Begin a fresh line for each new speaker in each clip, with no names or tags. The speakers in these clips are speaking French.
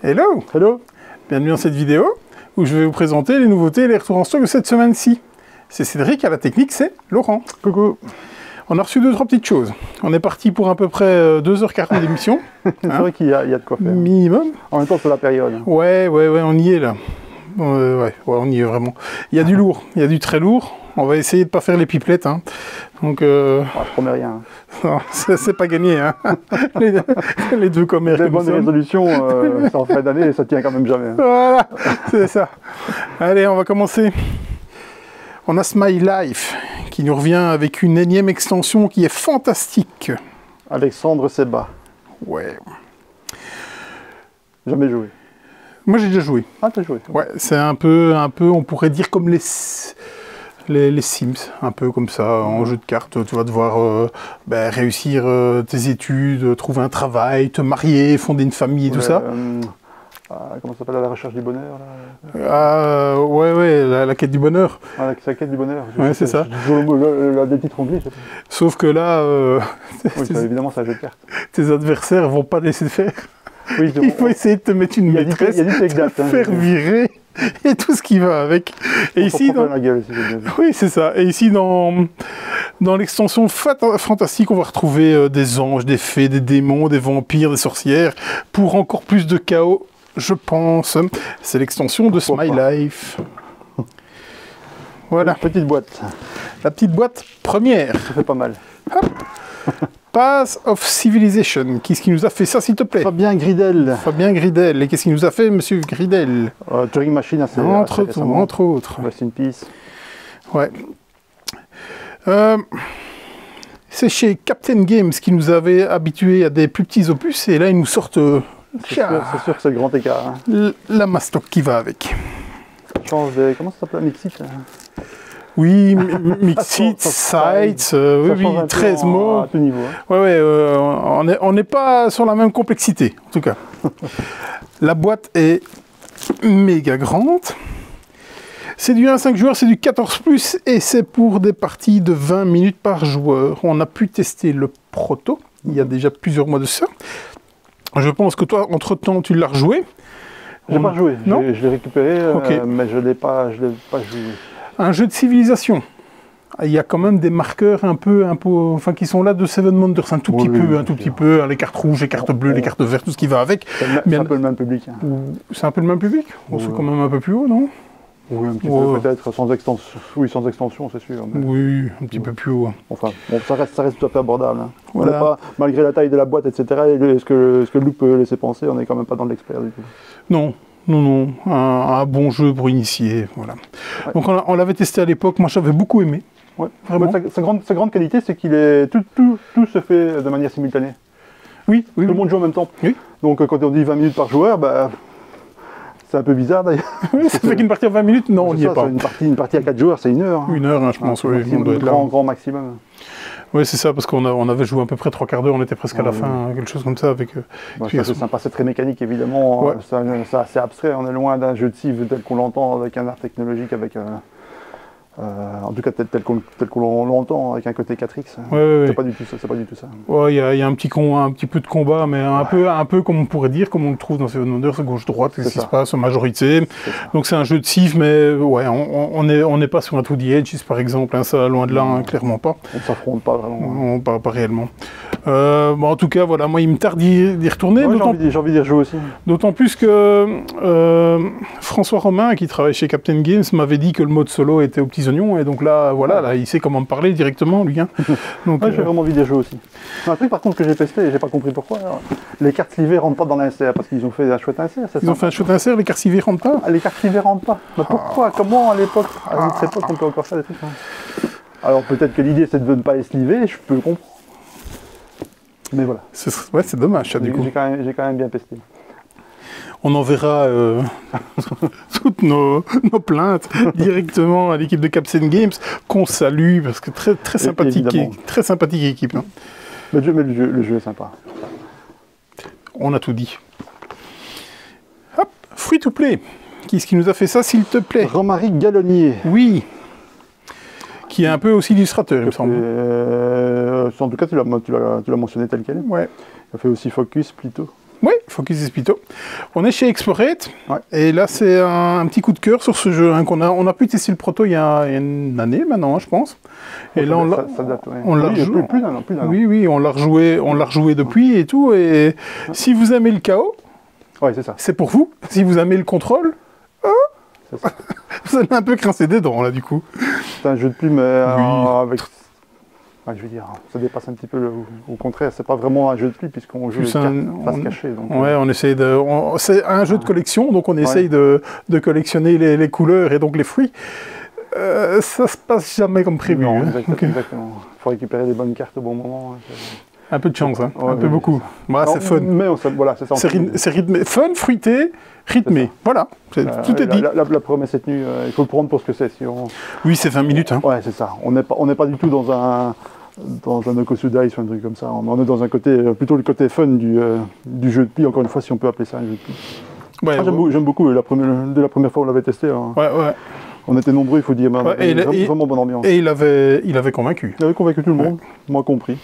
Hello!
Hello!
Bienvenue dans cette vidéo où je vais vous présenter les nouveautés et les retours en stock de cette semaine-ci. C'est Cédric, à la technique, c'est Laurent.
Coucou!
On a reçu 2-3 petites choses. On est parti pour à peu près 2h40 d'émission.
C'est vrai qu'il y a de quoi faire.
Minimum.
En même temps, c'est la période.
Ouais, on y est là. Ouais, on y est vraiment. Il y a du lourd, il y a du très lourd. On va essayer de ne pas faire les pipelettes. Hein. Donc,
je promets rien.
Non, c'est pas gagné. Hein. les deux commères.
Les bonnes résolutions, c'est en fin d'année et ça tient quand même jamais. Hein.
Voilà, c'est ça. Allez, on va commencer. On a Smile Life qui nous revient avec une énième extension qui est fantastique.
Alexandre Seba.
Ouais.
Jamais joué.
Moi, j'ai déjà joué.
Ah, t'as joué?
Ouais, c'est un peu, on pourrait dire comme les Sims, un peu comme ça, en jeu de cartes. Tu vas devoir réussir tes études, trouver un travail, te marier, fonder une famille et tout ça.
Comment ça s'appelle, la recherche du bonheur là?
Ouais, la quête du bonheur.
Ah, la quête du bonheur.
Ouais, c'est ça.
Des titres anglais.
Sauf que là,
oui, évidemment, c'est un jeu de cartes.
Tes adversaires vont pas laisser faire. Oui, il faut essayer de te mettre une maîtresse, te faire virer et tout ce qui va avec. Et ici, oui, c'est ça. Et ici, dans l'extension fantastique, on va retrouver des anges, des fées, des démons, des vampires, des sorcières, pour encore plus de chaos, je pense. C'est l'extension de Smile Life. Voilà.
Petite boîte.
La petite boîte première.
Ça fait pas mal.
Hop. Path of Civilization. Qu'est-ce qui nous a fait ça, s'il te plaît?
Fabien Gridel.
Fabien Gridel. Et qu'est-ce qui nous a fait, monsieur Gridel?
Turing Machine, assez
entre autres.
Rest in peace.
Ouais. C'est chez Captain Games qui nous avait habitués à des plus petits opus. Et là, ils nous sortent...
c'est sûr que c'est le grand écart. Hein.
La mastoc qui va avec.
Ça change de... Comment ça s'appelle, Mixit?
Oui, Mixit, Sites, oui, 13 mots.
À tout niveau. Hein.
Ouais, on n'est pas sur la même complexité, en tout cas. La boîte est méga grande. C'est du 1-5 joueurs, c'est du 14+, et c'est pour des parties de 20 minutes par joueur. On a pu tester le proto, il y a déjà plusieurs mois de ça. Je pense que toi, entre-temps, tu l'as rejoué.
J'ai pas joué,
non,
je l'ai récupéré, mais je l'ai pas joué.
Un jeu de civilisation. Il y a quand même des marqueurs un peu enfin, qui sont là de Seven Wonders, un tout petit peu, les cartes rouges, les cartes bleues, les cartes vertes, tout ce qui va avec.
C'est un peu le même public. Hein.
C'est un peu le même public? C'est quand même un peu plus haut, non?
Oui, un petit peu peut-être, sans extension. Oui, sans extension, c'est sûr. Mais...
Oui, un petit peu plus haut.
Enfin, bon, ça reste tout à fait abordable. Hein.
Voilà.
On n'est pas, malgré la taille de la boîte, etc., ce que le look peut laisser penser, on n'est quand même pas dans l'expert du tout.
Non. Un bon jeu pour initier, voilà. Ouais. Donc on l'avait testé à l'époque, moi j'avais beaucoup aimé.
Ouais. Vraiment. Sa grande qualité, c'est qu'il est tout se fait de manière simultanée.
Oui.
Tout le monde joue en même temps.
Oui.
Donc quand on dit 20 minutes par joueur, c'est un peu bizarre d'ailleurs.
Oui, ça fait qu'une partie en 20 minutes, non, on n'y est pas.
Une partie à 4 joueurs, c'est 1 heure. Hein.
1 heure, hein, je pense, oui.
Grand maximum.
Oui, c'est ça, parce qu'on avait joué à peu près 3/4 d'heure, on était presque à la fin, quelque chose comme ça. Avec,
c'est sympa, c'est très mécanique évidemment, ouais. C'est assez abstrait, on est loin d'un jeu de civ tel qu'on l'entend, avec un art technologique, avec en tout cas tel qu'on l'entend, avec un côté 4X. C'est pas du tout ça. C'est pas du tout ça.
Ouais, il y a un petit peu de combat, mais un peu comme on pourrait dire, comme on le trouve dans Seven Wonders, gauche-droite, qu'est-ce qui se passe, majorité. Donc c'est un jeu de civ, mais ouais, on n'est pas sur un 2D Edge, par exemple, hein, ça loin de là, hein, clairement pas.
On ne s'affronte pas vraiment.
Pas réellement. En tout cas, voilà, moi il me tarde d'y retourner.
Ouais, j'ai envie d'y rejouer aussi.
D'autant plus que François Romain, qui travaille chez Captain Games, m'avait dit que le mode solo était aux petits oignons, et donc là, voilà, là, il sait comment me parler directement, lui. Hein. Donc,
j'ai vraiment envie d'y rejouer aussi. Un truc par contre que j'ai testé et j'ai pas compris pourquoi, alors, les cartes slivées rentrent pas dans l'insert, parce qu'ils ont fait un chouette insert.
Ils ont fait un chouette insert, les cartes slivées rentrent pas?
Les cartes slivées rentrent pas. Mais pourquoi? Comment à l'époque? À notre époque, on peut encore faire des trucs. Hein. Alors peut-être que l'idée c'est de ne pas les sliver, je peux comprendre. Mais voilà.
C'est dommage, ça, du coup.
J'ai quand même bien pesté.
On enverra toutes nos plaintes directement à l'équipe de Captain Games, qu'on salue, parce que très sympathique équipe. Hein.
Mais le jeu est sympa.
On a tout dit. Hop, free to play. Qui est-ce qui nous a fait ça, s'il te plaît?
Jean-Marie Gallonnier.
Oui. Qui est un peu aussi illustrateur, il me semble.
En tout cas, tu l'as mentionné tel quel.
Ouais.
Il a fait aussi Focus, plutôt.
Oui, Focus Espito. On est chez Explorate, et là c'est un petit coup de cœur sur ce jeu. Hein, on a pu tester le proto il y a une année maintenant, hein, je pense. Et là
ça date,
on l'a rejoué.
Plus d'un an.
Oui, on l'a rejoué depuis et tout. Et si vous aimez le chaos, c'est pour vous. Si vous aimez le contrôle, vous allez un peu grincer des dents là du coup.
C'est un jeu de plume avec... je veux dire, ça dépasse un petit peu au contraire, c'est pas vraiment un jeu de plume puisqu'on joue les cartes face cachée. Donc,
on essaye de... c'est un jeu de collection, donc on essaye de collectionner les couleurs et donc les fruits. Ça se passe jamais comme prévu.
Non, exactement. Il faut récupérer les bonnes cartes au bon moment.
Un peu de chance, hein. Un peu beaucoup. Bah, c'est fun.
Mais voilà, c'est ça.
C'est rythmé. Fun, fruité, rythmé. Voilà, tout est dit.
La promesse est tenue, il faut le prendre pour ce que c'est.
Oui, c'est 20 minutes. Hein.
Ouais, c'est ça. On n'est pas du tout dans un Okosudai ou un truc comme ça. On est dans un côté, plutôt le côté fun du jeu de pli, encore une fois, si on peut appeler ça un jeu de pli. Ouais, j'aime beaucoup. Dès la première fois où on l'avait testé, on était nombreux, il faut dire. Vraiment bonne ambiance.
Et il avait convaincu.
Il avait convaincu tout le monde, moi compris.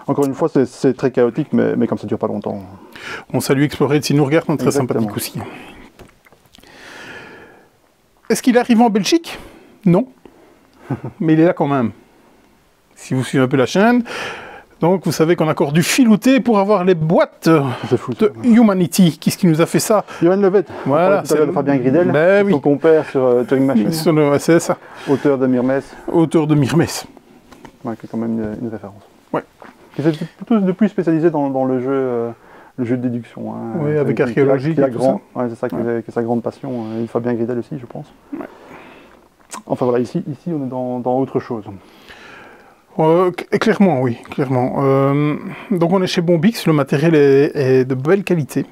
Encore une fois, c'est très chaotique, mais comme ça ne dure pas longtemps.
On salue Explorate s'il nous regarde, on est très sympathique aussi. Est-ce qu'il arrive en Belgique? Non. Mais il est là quand même. Si vous suivez un peu la chaîne, donc vous savez qu'on a encore dû filouter pour avoir les boîtes de Humanity. Qui est-ce qui nous a fait ça?
Johan Levet.
Voilà,
c'est le Fabien Gridel, son compère sur Turing Machine.
C'est ça.
Auteur de Myrmes.
Auteur de Myrmes.
Ouais, qui est quand même une référence.
Ouais.
Qui s'est plutôt depuis spécialisé dans le jeu de déduction. Hein,
oui, avec archéologie.
C'est ça qui est sa grande passion. Et Fabien Gridel aussi, je pense. Ouais. Enfin voilà, ici on est dans autre chose.
Clairement, oui, clairement. Donc on est chez Bombix, le matériel est de belle qualité.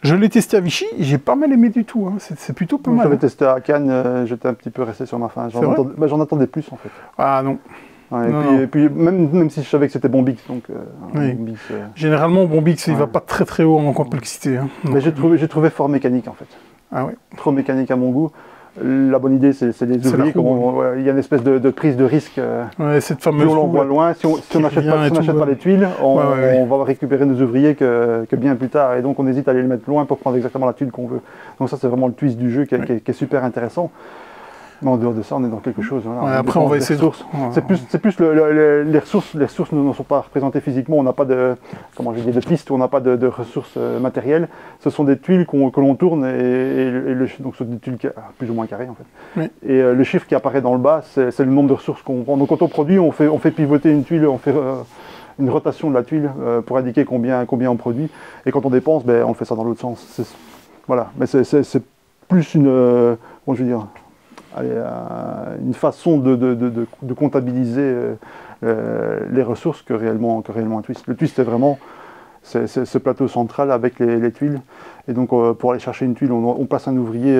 Je l'ai testé à Vichy, j'ai pas mal aimé du tout, hein. C'est plutôt pas mal.
J'avais testé à Cannes, j'étais un petit peu resté sur ma faim. J'en attendais plus en fait.
Ah non.
Et puis même si je savais que c'était Bombix, donc...
Bombix, généralement Bombix, il va pas très très haut en complexité. Hein.
Mais j'ai trouvé fort mécanique en fait.
Ah ouais.
Trop mécanique à mon goût. La bonne idée, c'est les ouvriers. Il y a une espèce de prise de risque.
Cette fameuse
plus on l'envoie loin, si on n'achète pas les tuiles, on va récupérer nos ouvriers que bien plus tard. Et donc on hésite à aller les mettre loin pour prendre exactement la tuile qu'on veut. Donc ça, c'est vraiment le twist du jeu qui est super intéressant. Mais en dehors de ça, on est dans quelque chose. Voilà.
Après, on va essayer
ressources. C'est plus les ressources. Les ressources ne sont pas représentées physiquement. On n'a pas de piste, on n'a pas de ressources matérielles. Ce sont des tuiles que l'on tourne donc ce sont des tuiles plus ou moins carrées en fait. Oui. Et le chiffre qui apparaît dans le bas, c'est le nombre de ressources qu'on prend. Donc quand on produit, on fait pivoter une tuile, on fait une rotation de la tuile pour indiquer combien on produit. Et quand on dépense, on fait ça dans l'autre sens. Voilà. Mais c'est plus une façon de comptabiliser les ressources que réellement un twist. Le twist, c'est vraiment ce plateau central avec les tuiles. Et donc, pour aller chercher une tuile, on place un ouvrier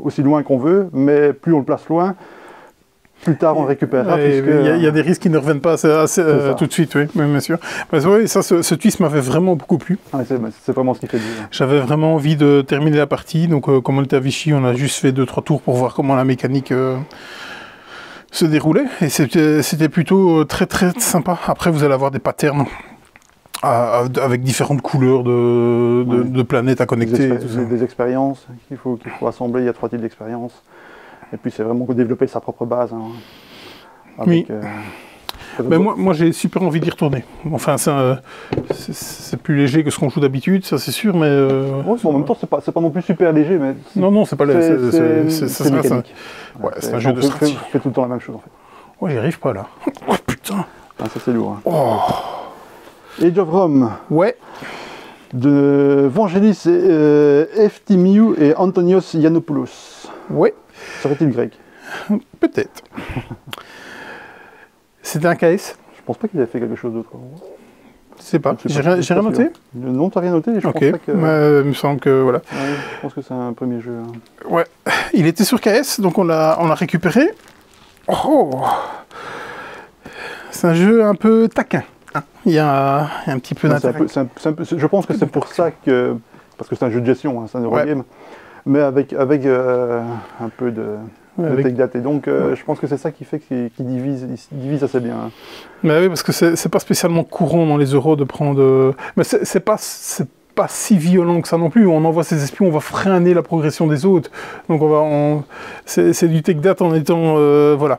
aussi loin qu'on veut, mais plus on le place loin, plus tard on le récupérera.
Il y a des risques qui ne reviennent pas tout de suite, oui, bien sûr. Mais oui, ce twist m'avait vraiment beaucoup plu.
C'est vraiment ce qui fait du bien.
J'avais vraiment envie de terminer la partie, donc comme on était à Vichy, on a juste fait 2-3 tours pour voir comment la mécanique se déroulait, et c'était plutôt très très sympa. Après, vous allez avoir des patterns avec différentes couleurs de planètes à connecter.
Des expériences qu'il faut assembler, il y a 3 types d'expériences. Et puis c'est vraiment développer sa propre base. Hein,
avec, mais moi j'ai super envie d'y retourner. Enfin, c'est plus léger que ce qu'on joue d'habitude, ça c'est sûr, mais...
en même temps, c'est pas non plus super léger, mais...
Non, c'est pas léger, c'est
mécanique.
C'est un jeu de stratégie.
On fait tout le temps la même chose, en fait.
Ouais, j'y arrive pas, là. Oh, putain.
Ça c'est lourd. Hein. Age of Rome.
Ouais.
De Vangelis Eftimiou et Antonios Yiannopoulos.
Ouais.
Serait-il grec?
Peut-être. C'était un KS?
Je pense pas qu'il ait fait quelque chose d'autre.
Je sais pas. J'ai rien noté?
Non, t'as rien noté. Je pense pas que...
il me semble que voilà.
Ouais, je pense que c'est un premier jeu. Hein.
Ouais. Il était sur KS, donc on l'a récupéré. Oh. C'est un jeu un peu taquin. Il y a un petit peu d'intérêt.
Je pense que c'est pour ça que... Parce que c'est un jeu de gestion, hein, c'est un Eurogame. Mais avec un peu de tech data. Et donc, je pense que c'est ça qui fait qu'il divise assez bien.
Mais oui, parce que c'est pas spécialement courant dans les euros de prendre... Mais c'est pas si violent que ça non plus. On envoie ses espions, on va freiner la progression des autres. Donc c'est du tech date en étant voilà.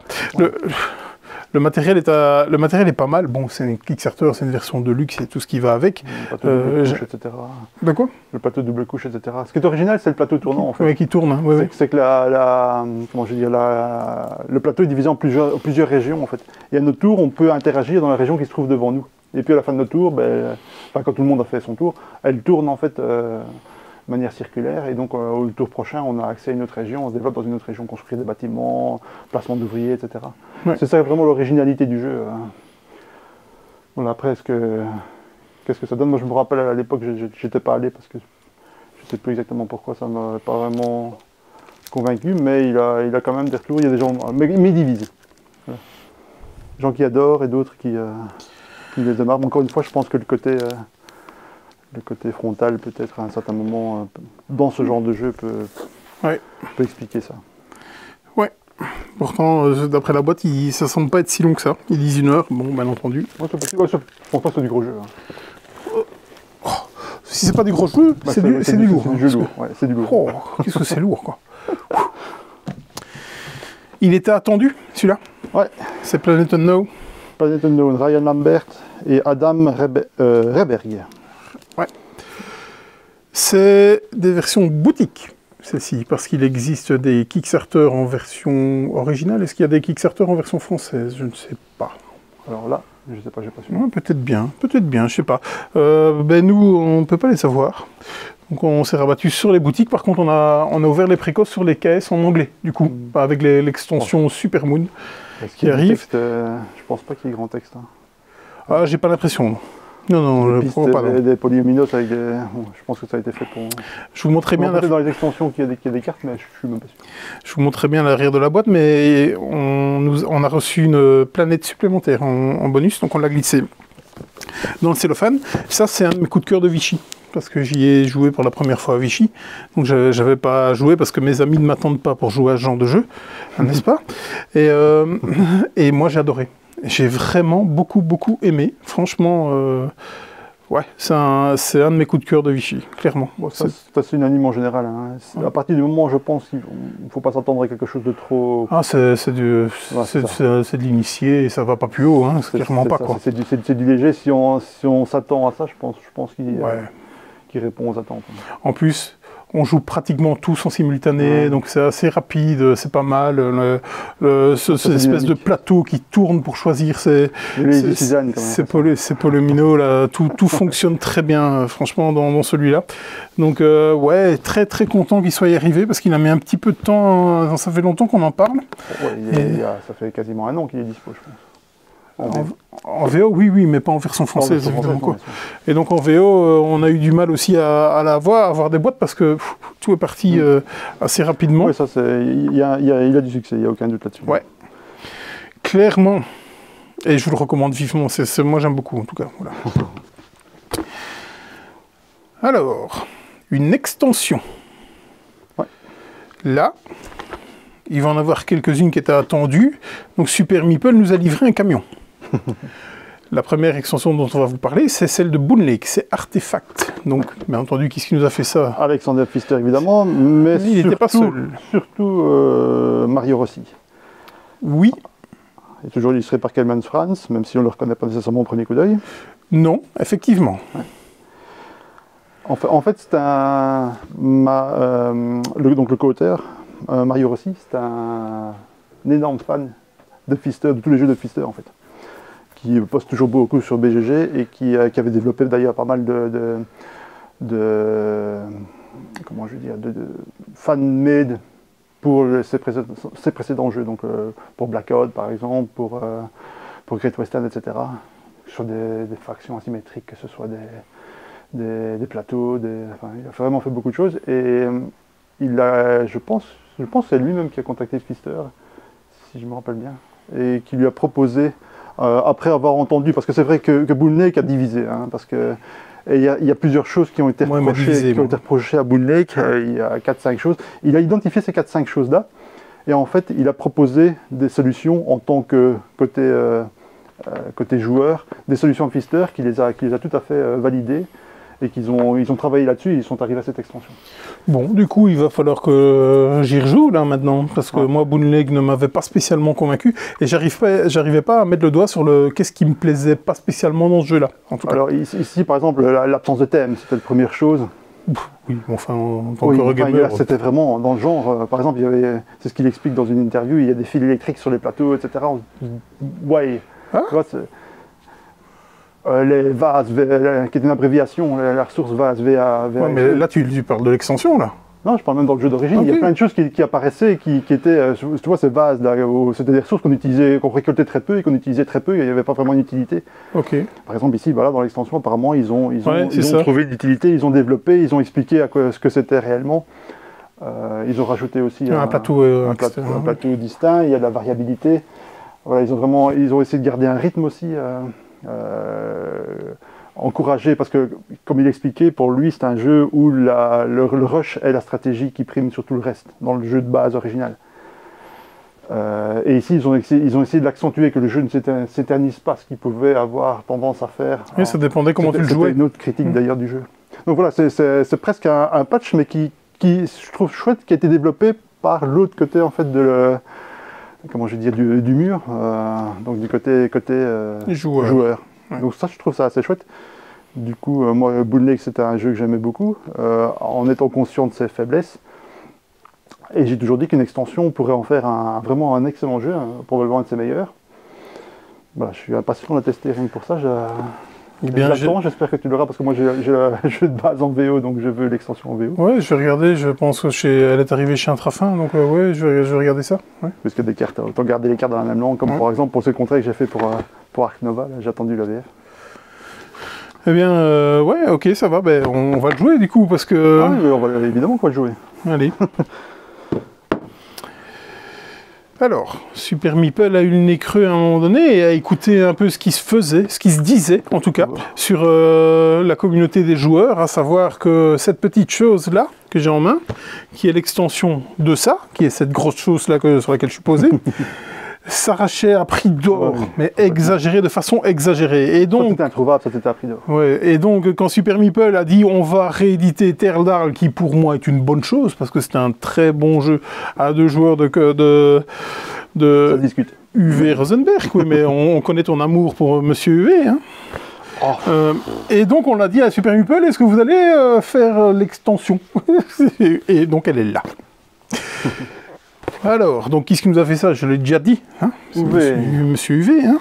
Le matériel est pas mal. Bon, c'est une Kickstarter, c'est une version de luxe et tout ce qui va avec.
Le plateau double couche, etc.
De quoi?
Le plateau double couche, etc. Ce qui est original, c'est le plateau tournant en fait.
Oui, qui tourne. Hein. Oui,
c'est que comment je veux dire, le plateau est divisé en plusieurs régions en fait. Et à notre tour, on peut interagir dans la région qui se trouve devant nous. Et puis à la fin de notre tour, quand tout le monde a fait son tour, elle tourne en fait de manière circulaire. Et donc au tour prochain, on a accès à une autre région, on se développe dans une autre région, construire des bâtiments, placement d'ouvriers, etc. Ouais. C'est ça vraiment l'originalité du jeu. Voilà, après, qu'est-ce que ça donne? Moi, je me rappelle à l'époque, j'étais pas allé parce que je ne sais plus exactement pourquoi, ça ne m'a pas vraiment convaincu, mais il a quand même des retours. Il y a des gens, mais divisés. Voilà. Des gens qui adorent et d'autres qui les démarrent. Encore une fois, je pense que le côté frontal, peut-être à un certain moment, dans ce genre de jeu, peut expliquer ça.
Ouais. Pourtant, d'après la boîte, ça semble pas être si long que ça. Ils disent 1 heure, bon, bien entendu.
Ouais, je pense pas que c'est du gros jeu. Hein.
Si c'est pas du gros jeu, c'est du lourd.
C'est du jeu lourd. Ouais, c'est du lourd.
Oh, qu'est-ce que c'est lourd, quoi. Il était attendu, celui-là?
Ouais.
C'est Planet Unknown.
Planet Unknown, Ryan Lambert et Adam Reberg.
Ouais. C'est des versions boutiques. Celle-ci, parce qu'il existe des Kickstarter en version originale. Est-ce qu'il y a des Kickstarter en version française? Je ne sais pas.
Alors là, je ne sais pas, j'ai pas su.
Ouais, peut-être bien, je sais pas. Nous, on ne peut pas les savoir. Donc on s'est rabattu sur les boutiques. Par contre, on a ouvert les précoces sur les caisses en anglais, du coup, avec l'extension Supermoon qui arrive.
Texte, je pense pas qu'il y ait grand texte. Hein.
Ah, j'ai pas l'impression. Non, je crois pas.
Des polyominotes avec des... Bon, je pense que ça a été fait pour...
Je vous montrerai bien...
Dans les extensions qu'il y a des cartes, mais je suis même pas sûr.
Je vous montrerai bien l'arrière de la boîte, mais on a reçu une planète supplémentaire en bonus, donc on l'a glissé dans le cellophane. Ça, c'est un de mes coups de cœur de Vichy, parce que j'y ai joué pour la première fois à Vichy. Donc j'avais pas joué parce que mes amis ne m'attendent pas pour jouer à ce genre de jeu, n'est-ce pas? Et moi, j'ai adoré. J'ai vraiment beaucoup aimé. Franchement, ouais, c'est un de mes coups de cœur de Vichy, clairement.
Bon, c'est unanime en général. Hein. À partir du moment où je pense qu'il ne faut pas s'attendre à quelque chose de trop...
Ah, c'est de l'initié et ça va pas plus haut, hein. C'est clairement pas, quoi.
C'est du léger. Si on s'attend à ça, je pense qu'il répond aux attentes.
En plus... On joue pratiquement tous en simultané, donc c'est assez rapide, c'est pas mal. Cette espèce de plateau qui tourne pour choisir ses polyomino, là, tout fonctionne très bien, franchement, dans celui-là. Donc, ouais, très content qu'il soit y arrivé, parce qu'il a mis un petit peu de temps, ça fait longtemps qu'on en parle.
Ouais, ça fait quasiment 1 an qu'il est dispo, je pense.
En VO, oui, mais pas en version française, évidemment. Quoi. Et donc en VO, on a eu du mal aussi à avoir des boîtes parce que tout est parti assez rapidement.
Oui, ça, il a du succès, il n'y a aucun doute là-dessus.
Ouais. Clairement. Et je vous le recommande vivement. Moi, j'aime beaucoup, en tout cas. Voilà. Alors, une extension.
Ouais.
Là, il va en avoir quelques-unes qui étaient attendues. Donc Super Meeple nous a livré un camion. La première extension dont on va vous parler, c'est celle de Boon Lake, c'est Artefact. Donc, bien entendu, qui nous a fait ça?
Alexander Pfister, évidemment, mais il n'était pas seul. Surtout Mario Rossi.
Oui.
Il est toujours illustré par Kelman Franz, même si on ne le reconnaît pas nécessairement au premier coup d'œil.
Non, effectivement.
Ouais. En fait, c'est donc le co-auteur, Mario Rossi, c'est un énorme fan de Pfister, de tous les jeux de Pfister, en fait. Qui poste toujours beaucoup sur BGG et qui avait développé d'ailleurs pas mal de fan-made pour ses précédents jeux, donc pour Blackout par exemple, pour Great Western, etc. Sur des factions asymétriques, que ce soit des plateaux, enfin, il a vraiment fait beaucoup de choses et je pense que c'est lui-même qui a contacté Pfister, si je me rappelle bien, et qui lui a proposé après avoir entendu, parce que c'est vrai que Boon Lake a divisé, hein, parce que il y a plusieurs choses qui ont été reprochées à Boon Lake, il y a 4-5 choses. Il a identifié ces 4-5 choses-là, et en fait, il a proposé des solutions en tant que côté joueur, des solutions Pfister qui les a tout à fait validées, et qu'ils ont travaillé là-dessus et ils sont arrivés à cette extension.
Bon, du coup, il va falloir que j'y rejoue là maintenant, parce que moi, Boonleg ne m'avait pas spécialement convaincu, et j'arrivais pas à mettre le doigt sur qu'est-ce qui me plaisait pas spécialement dans ce jeu-là, en tout cas.
Alors ici, par exemple, l'absence de thème, c'était la première chose.
Oui, enfin, en tant que gamer...
C'était vraiment dans le genre, par exemple, c'est ce qu'il explique dans une interview, il y a des fils électriques sur les plateaux, etc. Ouais. Les vases, qui est une abréviation, la ressource vase, VA.
Ouais, mais là, tu parles de l'extension, là.
Non, je parle même dans le jeu d'origine. Okay. Il y a plein de choses qui apparaissaient, qui étaient, tu vois, ces vases, c'était des ressources qu'on récoltait très peu et qu'on utilisait très peu, et il n'y avait pas vraiment une utilité.
Ok.
Par exemple, ici, voilà, dans l'extension, apparemment, ils ont trouvé l'utilité, ils ont développé, ils ont expliqué ce que c'était réellement. Ils ont rajouté aussi un plateau distinct, il y a de la variabilité. Voilà, ils ont essayé de garder un rythme aussi. Encouragé, parce que, comme il expliquait, pour lui, c'est un jeu où le rush est la stratégie qui prime sur tout le reste, dans le jeu de base original. Et ici, ils ont essayé de l'accentuer, que le jeu ne s'éternise pas, ce qu'il pouvait avoir tendance à faire.
Oui, ça dépendait comment tu le jouais.
C'était une autre critique d'ailleurs du jeu. Donc voilà, c'est presque un patch, mais qui, je trouve chouette, qui a été développé par l'autre côté, en fait, comment je vais dire, du mur, donc du côté joueur. Ouais. Donc ça, je trouve ça assez chouette. Du coup, moi, Boonleg, c'était un jeu que j'aimais beaucoup, en étant conscient de ses faiblesses. Et j'ai toujours dit qu'une extension pourrait en faire vraiment un excellent jeu, probablement un de ses meilleurs. Voilà, je suis impatient de la tester rien que pour ça. J'espère que tu l'auras, parce que moi, j'ai le jeu de base en VO, donc je veux l'extension en VO.
Ouais, je vais regarder, je pense qu'elle est arrivée chez Intrafin, donc ouais, je vais regarder ça. Ouais.
Parce que des cartes, autant garder les cartes dans la même langue, comme par exemple pour ce contrat que j'ai fait pour Ark Nova, j'ai attendu la VF.
Eh bien, ouais, ok, ça va, on va le jouer du coup, parce que...
Ah oui, on va évidemment qu'on va le jouer.
Allez. Alors, Super Meeple a eu le nez creux à un moment donné et a écouté un peu ce qui se faisait, ce qui se disait, en tout cas, sur la communauté des joueurs, à savoir que cette petite chose-là, que j'ai en main, qui est l'extension de ça, qui est cette grosse chose-là sur laquelle je suis posé, s'arrachait à prix d'or, mais exagéré, de façon exagérée. Et donc,
c'était introuvable, ça c'était à prix d'or.
Ouais, et donc, quand Super Meeple a dit on va rééditer Terre d'Arles, qui pour moi est une bonne chose, parce que c'est un très bon jeu à 2 joueurs de
ça discute.
UV Rosenberg, oui, mais on connaît ton amour pour Monsieur UV, hein. Et donc on l'a dit à Super Meeple, est-ce que vous allez faire l'extension? Et donc elle est là. Alors, donc qui est-ce qui nous a fait ça? Je l'ai déjà dit, hein, Monsieur UV, hein.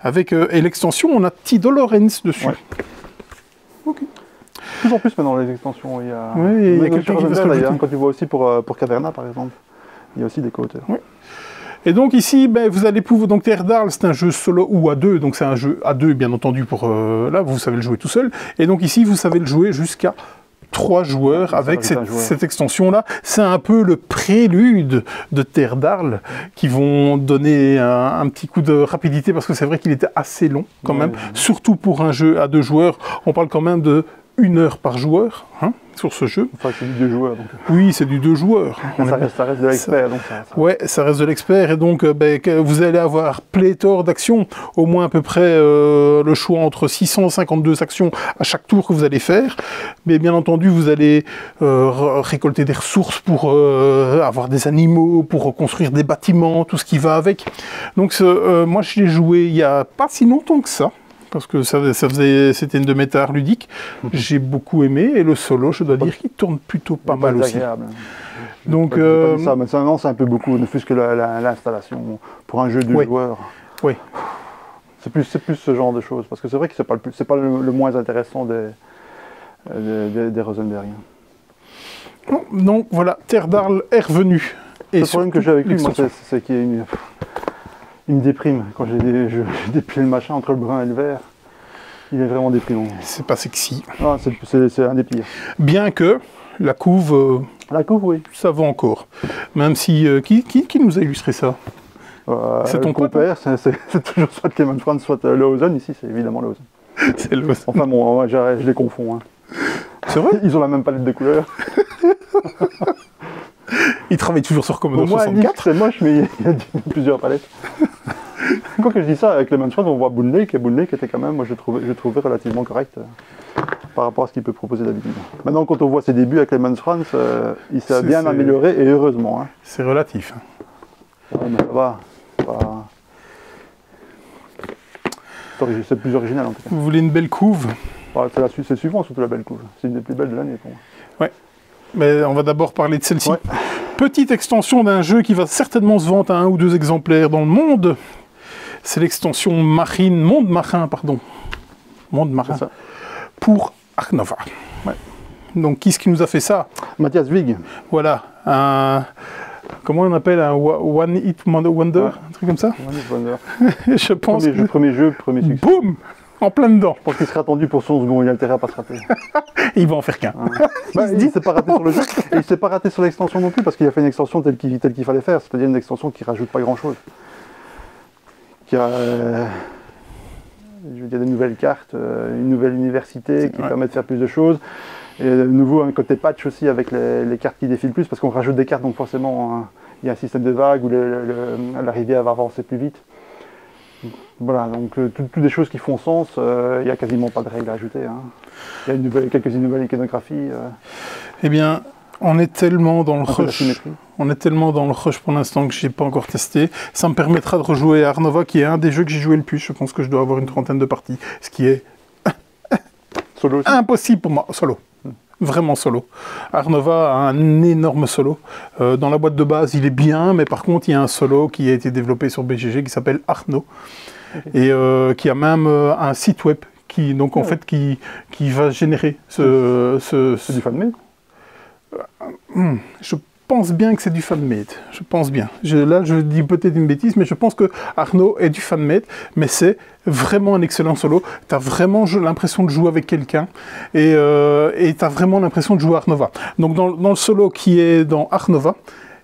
Avec et l'extension, on a Tito Lorenz dessus.
Ouais. Ok. Plus en plus maintenant les extensions, il y a,
il y a quelqu'un qui veut se rajouter.
Quand tu vois aussi pour Caverna par exemple, il y a aussi des co-auteurs.
Ouais. Et donc ici, vous allez pouvoir... Donc Terre d'Arles, c'est un jeu solo ou à 2, donc c'est un jeu à 2 bien entendu pour... là, vous savez le jouer tout seul. Et donc ici, vous savez le jouer jusqu'à 3 joueurs avec cette extension-là. C'est un peu le prélude de Terre d'Arles qui vont donner un petit coup de rapidité, parce que c'est vrai qu'il était assez long quand même, surtout pour un jeu à 2 joueurs. On parle quand même de 1 heure par joueur, hein, sur ce jeu.
Enfin, c'est du 2 joueurs. Donc.
Oui, c'est du 2 joueurs.
Ça reste de l'expert.
Ouais, ça reste de l'expert. Et donc, vous allez avoir pléthore d'actions. Au moins à peu près le choix entre 652 actions à chaque tour que vous allez faire. Mais bien entendu, vous allez récolter des ressources pour avoir des animaux, pour construire des bâtiments, tout ce qui va avec. Donc, moi, je l'ai joué il n'y a pas si longtemps que ça. Parce que c'était une de mes tares ludiques. J'ai beaucoup aimé, et le solo, je dois dire qu'il tourne plutôt pas mal aussi.
Agréable.
Donc,
ça, maintenant, c'est un peu beaucoup, ne fût-ce que l'installation. Pour un jeu de joueurs, c'est plus ce genre de choses. Parce que c'est vrai que c'est pas le moins intéressant des Rosenbergiens.
Donc voilà, Terre d'Arles est revenu.
Le problème que j'ai avec lui, moi, c'est qu'il y a il me déprime quand j'ai déplié le machin entre le brun et le vert. Il est vraiment déprimant.
C'est pas sexy.
Ah, c'est un des pires.
Bien que la couve...
la couve, oui.
Ça va encore. Même si... qui nous a illustré ça? C'est ton
compère, c'est toujours soit Clement Franz, soit Lawson. Ici, c'est évidemment Lawson.
C'est Lawson.
Enfin bon, je les confonds. Hein.
C'est vrai?
Ils ont la même palette de couleurs.
Il travaille toujours sur Commodore 64.
C'est moche, mais il y a plusieurs palettes. Quand je dis ça, avec Clement Franz, on voit Boonleg, et Boonleg était quand même, moi je trouvais relativement correct. par rapport à ce qu'il peut proposer d'habitude. Maintenant, quand on voit ses débuts avec les Mans France, il s'est bien amélioré, et heureusement. Hein.
C'est relatif.
Ouais, mais ça va. C'est plus original en tout cas.
Vous voulez une belle couve?
C'est suivant, surtout la belle couve. C'est une des plus belles de l'année pour moi.
Ouais. Mais on va d'abord parler de celle-ci.
Ouais.
Petite extension d'un jeu qui va certainement se vendre à 1 ou 2 exemplaires dans le monde. C'est l'extension Monde Marin, pour Ark Nova.
Ouais.
Donc, qui est-ce qui nous a fait ça?
Mathias Wig.
Voilà, comment on appelle un One Hit Wonder, un truc comme ça?
One Hit Wonder.
Je pense.
Premier jeu, premier succès.
Boum, en plein dedans.
Je pense qu'il sera attendu pour son second, il a intérêt à pas se rater.
Il va en faire qu'un.
Il s'est pas raté sur le jeu, et il s'est pas raté sur l'extension non plus, parce qu'il a fait une extension telle qu'il fallait faire, c'est-à-dire une extension qui rajoute pas grand-chose. Il y a des nouvelles cartes, une nouvelle université qui permet de faire plus de choses. Et de nouveau un côté patch aussi avec les cartes qui défilent plus, parce qu'on rajoute des cartes, donc forcément il y a un système de vagues où la rivière va avancer plus vite. Voilà, donc toutes des choses qui font sens, il n'y a quasiment pas de règles à ajouter. Hein. Il y a quelques nouvelles iconographies.
Eh bien, on est tellement dans le rush. On est tellement dans le rush pour l'instant que je n'ai pas encore testé. Ça me permettra de rejouer à Ark Nova, qui est un des jeux que j'ai joué le plus. Je pense que je dois avoir une 30aine de parties, ce qui est
solo aussi.
Impossible pour moi. Solo. Vraiment solo. Ark Nova a un énorme solo. Dans la boîte de base, il est bien, mais par contre, il y a un solo qui a été développé sur BGG qui s'appelle Arkno, et qui a même un site web qui, donc, en fait, qui va générer
C'est du fan-made.
Je pense bien que c'est du fan-made. Je pense bien. Là, je dis peut-être une bêtise, mais je pense que Arkno est du fan-made, mais c'est vraiment un excellent solo. Tu as vraiment l'impression de jouer avec quelqu'un, et tu as vraiment l'impression de jouer à Ark Nova. Donc, dans le solo qui est dans Ark Nova,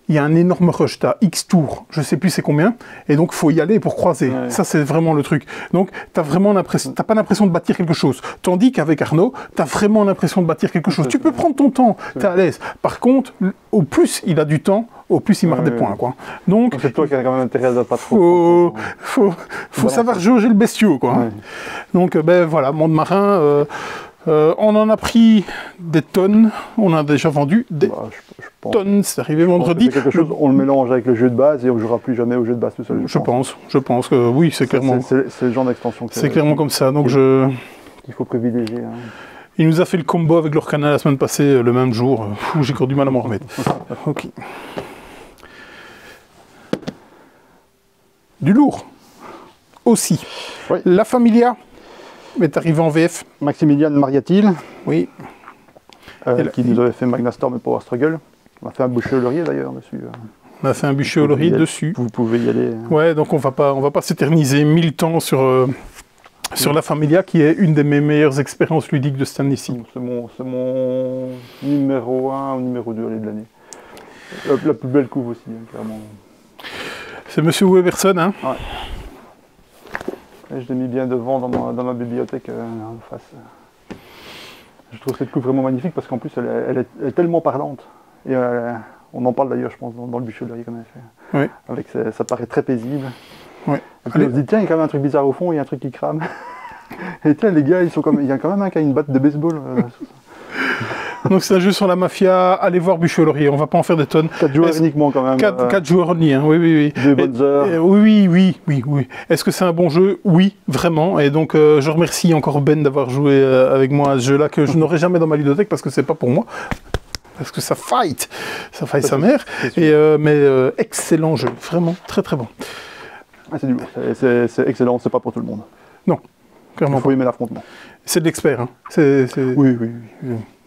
il y a un énorme rush, tu as X tours, je ne sais plus c'est combien, et donc il faut y aller pour croiser. Ouais. Ça, c'est vraiment le truc. Donc, tu n'as pas l'impression de bâtir quelque chose. Tandis qu'avec Arnaud, tu as vraiment l'impression de bâtir quelque chose. Tu peux prendre ton temps, tu es à l'aise. Par contre, au plus il a du temps, au plus il marque des points. Quoi. Donc,
c'est toi qui as quand même intérêt à pas trop.
Faut savoir jauger le bestiau. Quoi. Ouais. Donc, voilà, Monde Marin... on en a pris des tonnes, on a déjà vendu des tonnes, c'est arrivé vendredi.
C'est quelque chose, on le mélange avec le jeu de base et on ne jouera plus jamais au jeu de base tout seul.
Je pense que oui, c'est clairement...
C'est le genre d'extension.
C'est clairement comme ça, donc
il faut privilégier. Hein.
Il nous a fait le combo avec l'Orcana la semaine passée, le même jour. J'ai encore du mal à m'en remettre. Ok. Du lourd. Aussi. Oui. La Familia est arrivé en VF.
Maximilian Mariatil.
Oui.
Qui nous avait fait Magnastorm et Power Struggle. On a fait un bûcher au laurier d'ailleurs dessus.
On a fait un bûcher au laurier dessus.
Vous pouvez y aller.
Ouais, donc on va pas s'éterniser 1000 temps sur la Familia, qui est une de mes meilleures expériences ludiques de cette année-ci.
C'est mon numéro 1 ou numéro 2 de l'année. La plus belle couve aussi, hein, clairement.
C'est Monsieur Weberson, hein.
Ouais. Et je l'ai mis bien devant dans ma bibliothèque en face. Je trouve cette couve vraiment magnifique parce qu'en plus elle est tellement parlante. Et on en parle d'ailleurs, je pense, dans le bûcher de laurier qu'on avait fait. Oui. Ça paraît très paisible.
Oui.
Et puis on se dit, tiens, il y a quand même un truc bizarre au fond, il y a un truc qui crame. Et tiens, les gars, il y a quand même un qui a une batte de baseball.
Donc c'est un jeu sur la mafia, allez voir bûcher au laurier, on va pas en faire des tonnes.
4 joueurs uniquement quand même.
4 joueurs only, hein. Oui.
Deux bonnes heures.
Oui. Est-ce que c'est un bon jeu? Oui, vraiment. Et donc je remercie encore Ben d'avoir joué avec moi à ce jeu-là, que je n'aurai jamais dans ma ludothèque parce que c'est pas pour moi. Parce que ça fight sa mère. Mais excellent jeu, vraiment très très bon.
Ah, c'est du bon, c'est excellent, c'est pas pour tout le monde.
Non, clairement.
Il faut aimer l'affrontement.
C'est de l'expert, hein.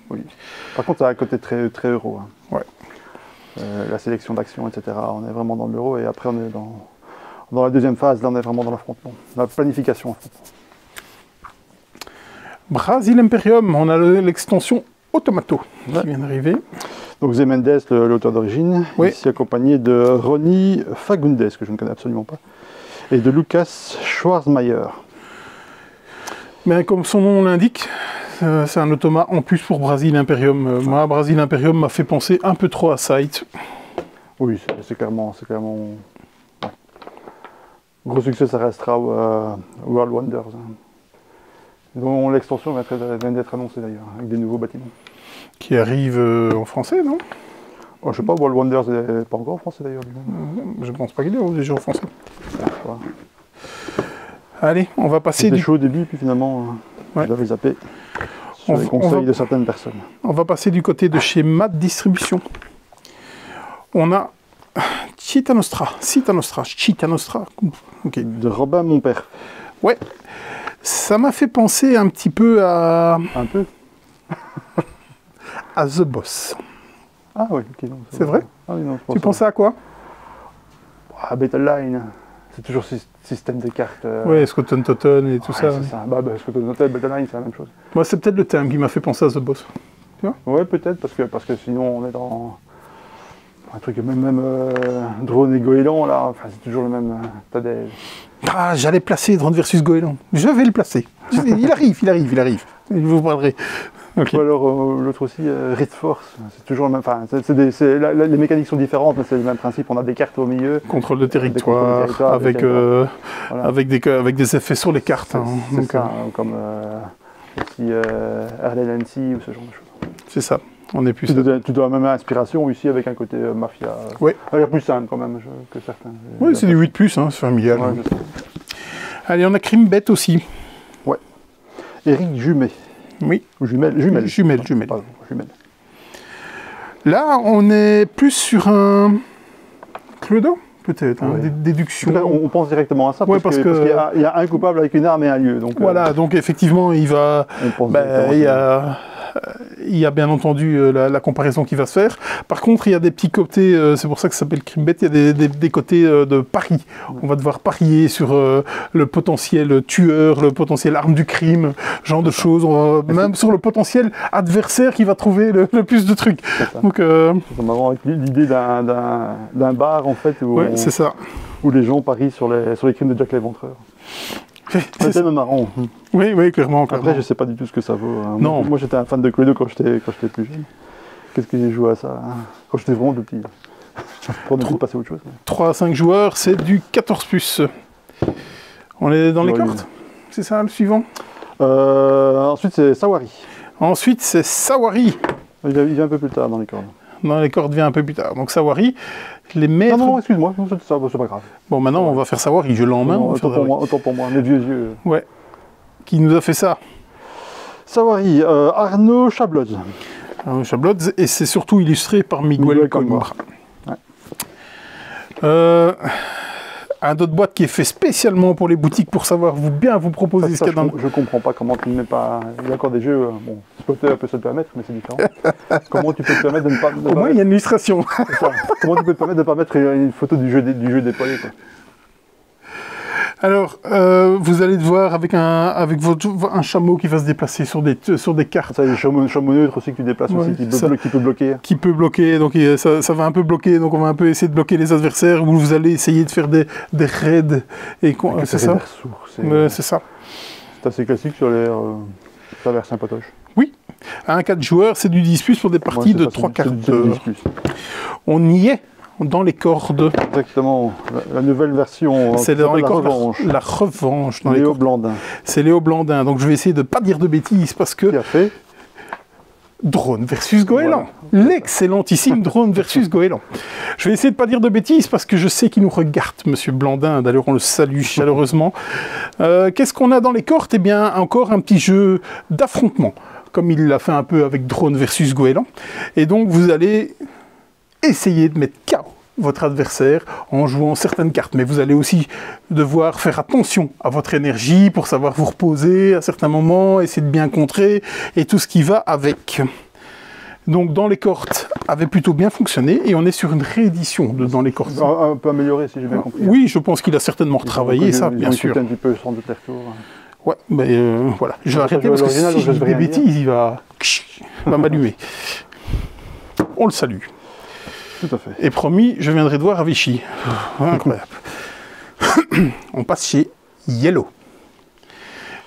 Oui. Par contre, ça a un côté très, très euro. Hein.
Ouais.
La sélection d'actions, etc. On est vraiment dans l'euro et après on est dans la deuxième phase, là on est vraiment dans l'affrontement. La planification.
Brasil Imperium, on a l'extension Automato qui vient d'arriver.
Donc Zé Mendes, l'auteur d'origine, ici accompagné de Ronnie Fagundes, que je ne connais absolument pas, et de Lucas Schwarzmeier.
Mais comme son nom l'indique, c'est un automat en plus pour Brasil Imperium. Moi, Brasil Imperium m'a fait penser un peu trop à Sight.
Oui, c'est clairement... Gros succès, ça restera World Wonders. Hein. dont l'extension vient d'être annoncée d'ailleurs, avec des nouveaux bâtiments.
Qui arrivent en français, non?
Oh, je sais pas, World Wonders n'est pas encore en français d'ailleurs.
Je pense pas qu'il est déjà en français. Allez, on va passer
du... chaud au début, puis finalement, je l'avais zappé. Sur les conseils de certaines personnes.
On va passer du côté de chez Mat Distribution. On a Città Nostra. Okay.
De Robin Monpère.
Ouais. Ça m'a fait penser un petit peu à...
Un peu
à The Boss.
Ah oui, ok.
C'est vrai?
Ah, oui, non,
tu pensais à quoi?
À Battle Line. C'est toujours ce système de cartes.
Oui, Scoton Totten et tout ça.
C'est ça. Scoton Totten, Battle Line, c'est la même chose.
Moi, c'est peut-être le thème qui m'a fait penser à The Boss. Tu vois?
Ouais, peut-être, parce que sinon, on est dans un truc, même Drone et Goéland, là, enfin, c'est toujours le même. T'as des...
Ah, j'allais placer Drone versus Goéland. Je vais le placer. Il arrive. Je vous parlerai. Okay.
Ou alors l'autre aussi, Rit Force, c'est toujours le même. Enfin, les mécaniques sont différentes, mais c'est le même principe. On a des cartes au milieu.
Contrôle de territoire, avec des effets sur les cartes.
C'est ça, comme aussi Harley Nancy ou ce genre de choses.
C'est ça. On est plus.
Tu dois même inspiration ici avec un côté mafia.
Oui.
Plus simple quand même que certains.
Oui, c'est du 8+, hein, c'est familial. Ouais, allez, on a Crimbet aussi.
Ouais. Éric Jumet.
Oui.
Ou Jumelle.
Pardon, jumelle. Là, on est plus sur un Cluedo, peut-être,
ouais.
Déduction.
Là, on pense directement à ça, parce qu'il y a un coupable avec une arme et un lieu. Donc,
voilà, donc effectivement, il va... il y a bien entendu la comparaison qui va se faire. Par contre, il y a des petits côtés, c'est pour ça que ça s'appelle Crimbet, il y a des côtés de pari. On va devoir parier sur le potentiel tueur, le potentiel arme du crime, genre de choses. Même sur le potentiel adversaire qui va trouver le plus de trucs. Donc,
c'est marrant avec l'idée d'un bar, en fait,
c'est ça.
Où les gens parient sur les crimes de Jack l'Éventreur. C'est tellement marrant.
Oui, clairement.
Après, je ne sais pas du tout ce que ça vaut. Hein.
Non.
Moi, j'étais un fan de Cluedo quand j'étais plus jeune. Qu'est-ce que j'ai joué à ça quand j'étais vraiment tout petit. Pour ne passer à autre chose.
3 à 5 joueurs, c'est du 14+. On est dans les cordes? C'est ça, le suivant?
Ensuite, c'est Sawari. Il vient un peu plus tard dans les cordes.
Dans les cordes vient un peu plus tard. Donc Sawari, les maîtres...
Non, excuse-moi, c'est pas grave.
Bon, maintenant, on va faire Sawari, je l'ai en main.
Autant pour moi, mes vieux yeux.
Ouais. Qui nous a fait ça?
Sawari, Arnaud Chabloz.
Et c'est surtout illustré par Miguel Coimbra.
Ouais.
Un autre boîte qui est fait spécialement pour les boutiques pour savoir bien vous proposer ce qu'il y a dans...
Je comprends pas comment tu ne mets pas... Il y a encore des jeux... Bon, Spotter peut se le permettre, mais c'est différent. Comment tu peux te permettre de ne pas...
Au moins, il y a une illustration.
Comment tu peux te permettre de ne pas mettre une photo du jeu déployé, quoi.
Alors, vous allez devoir, avec un chameau qui va se déplacer sur des cartes.
Ça, il y a des chameaux neutres aussi que tu déplaces aussi, qui peut bloquer.
Qui peut bloquer, donc ça va un peu bloquer, donc on va un peu essayer de bloquer les adversaires, où vous allez essayer de faire des raids. C'est ça. C'est ça.
C'est assez classique, ça a l'air sympatoche.
Oui. À un 4 joueurs, c'est du 10+, pour des parties de 3 cartes. On y est. Dans les cordes.
Exactement, la nouvelle version.
C'est dans les cordes, la revanche.
Léo Blandin.
C'est Léo Blandin, donc je vais essayer de ne pas dire de bêtises parce que...
Qui a fait
Drone versus Goéland. Voilà. L'excellentissime Drone versus Goéland. Je vais essayer de ne pas dire de bêtises parce que je sais qu'il nous regarde, monsieur Blandin. D'ailleurs, on le salue chaleureusement. Qu'est-ce qu'on a dans les cordes? Eh bien, encore un petit jeu d'affrontement, comme il l'a fait un peu avec Drone versus Goéland. Et donc, vous allez... essayez de mettre KO votre adversaire en jouant certaines cartes. Mais vous allez aussi devoir faire attention à votre énergie pour savoir vous reposer à certains moments, essayer de bien contrer et tout ce qui va avec. Donc Dans les cordes avait plutôt bien fonctionné et on est sur une réédition de Dans les cordes.
Un peu amélioré si j'ai bien compris.
Oui, je pense qu'il a certainement retravaillé ça, bien sûr.
Un petit peu sans doute les retours.
Ouais, mais voilà. Je vais arrêter parce que si je dis des bêtises, il va m'allumer. On le salue.
Tout à fait.
Et promis, je viendrai te voir à Vichy. Incroyable. On passe chez Yellow.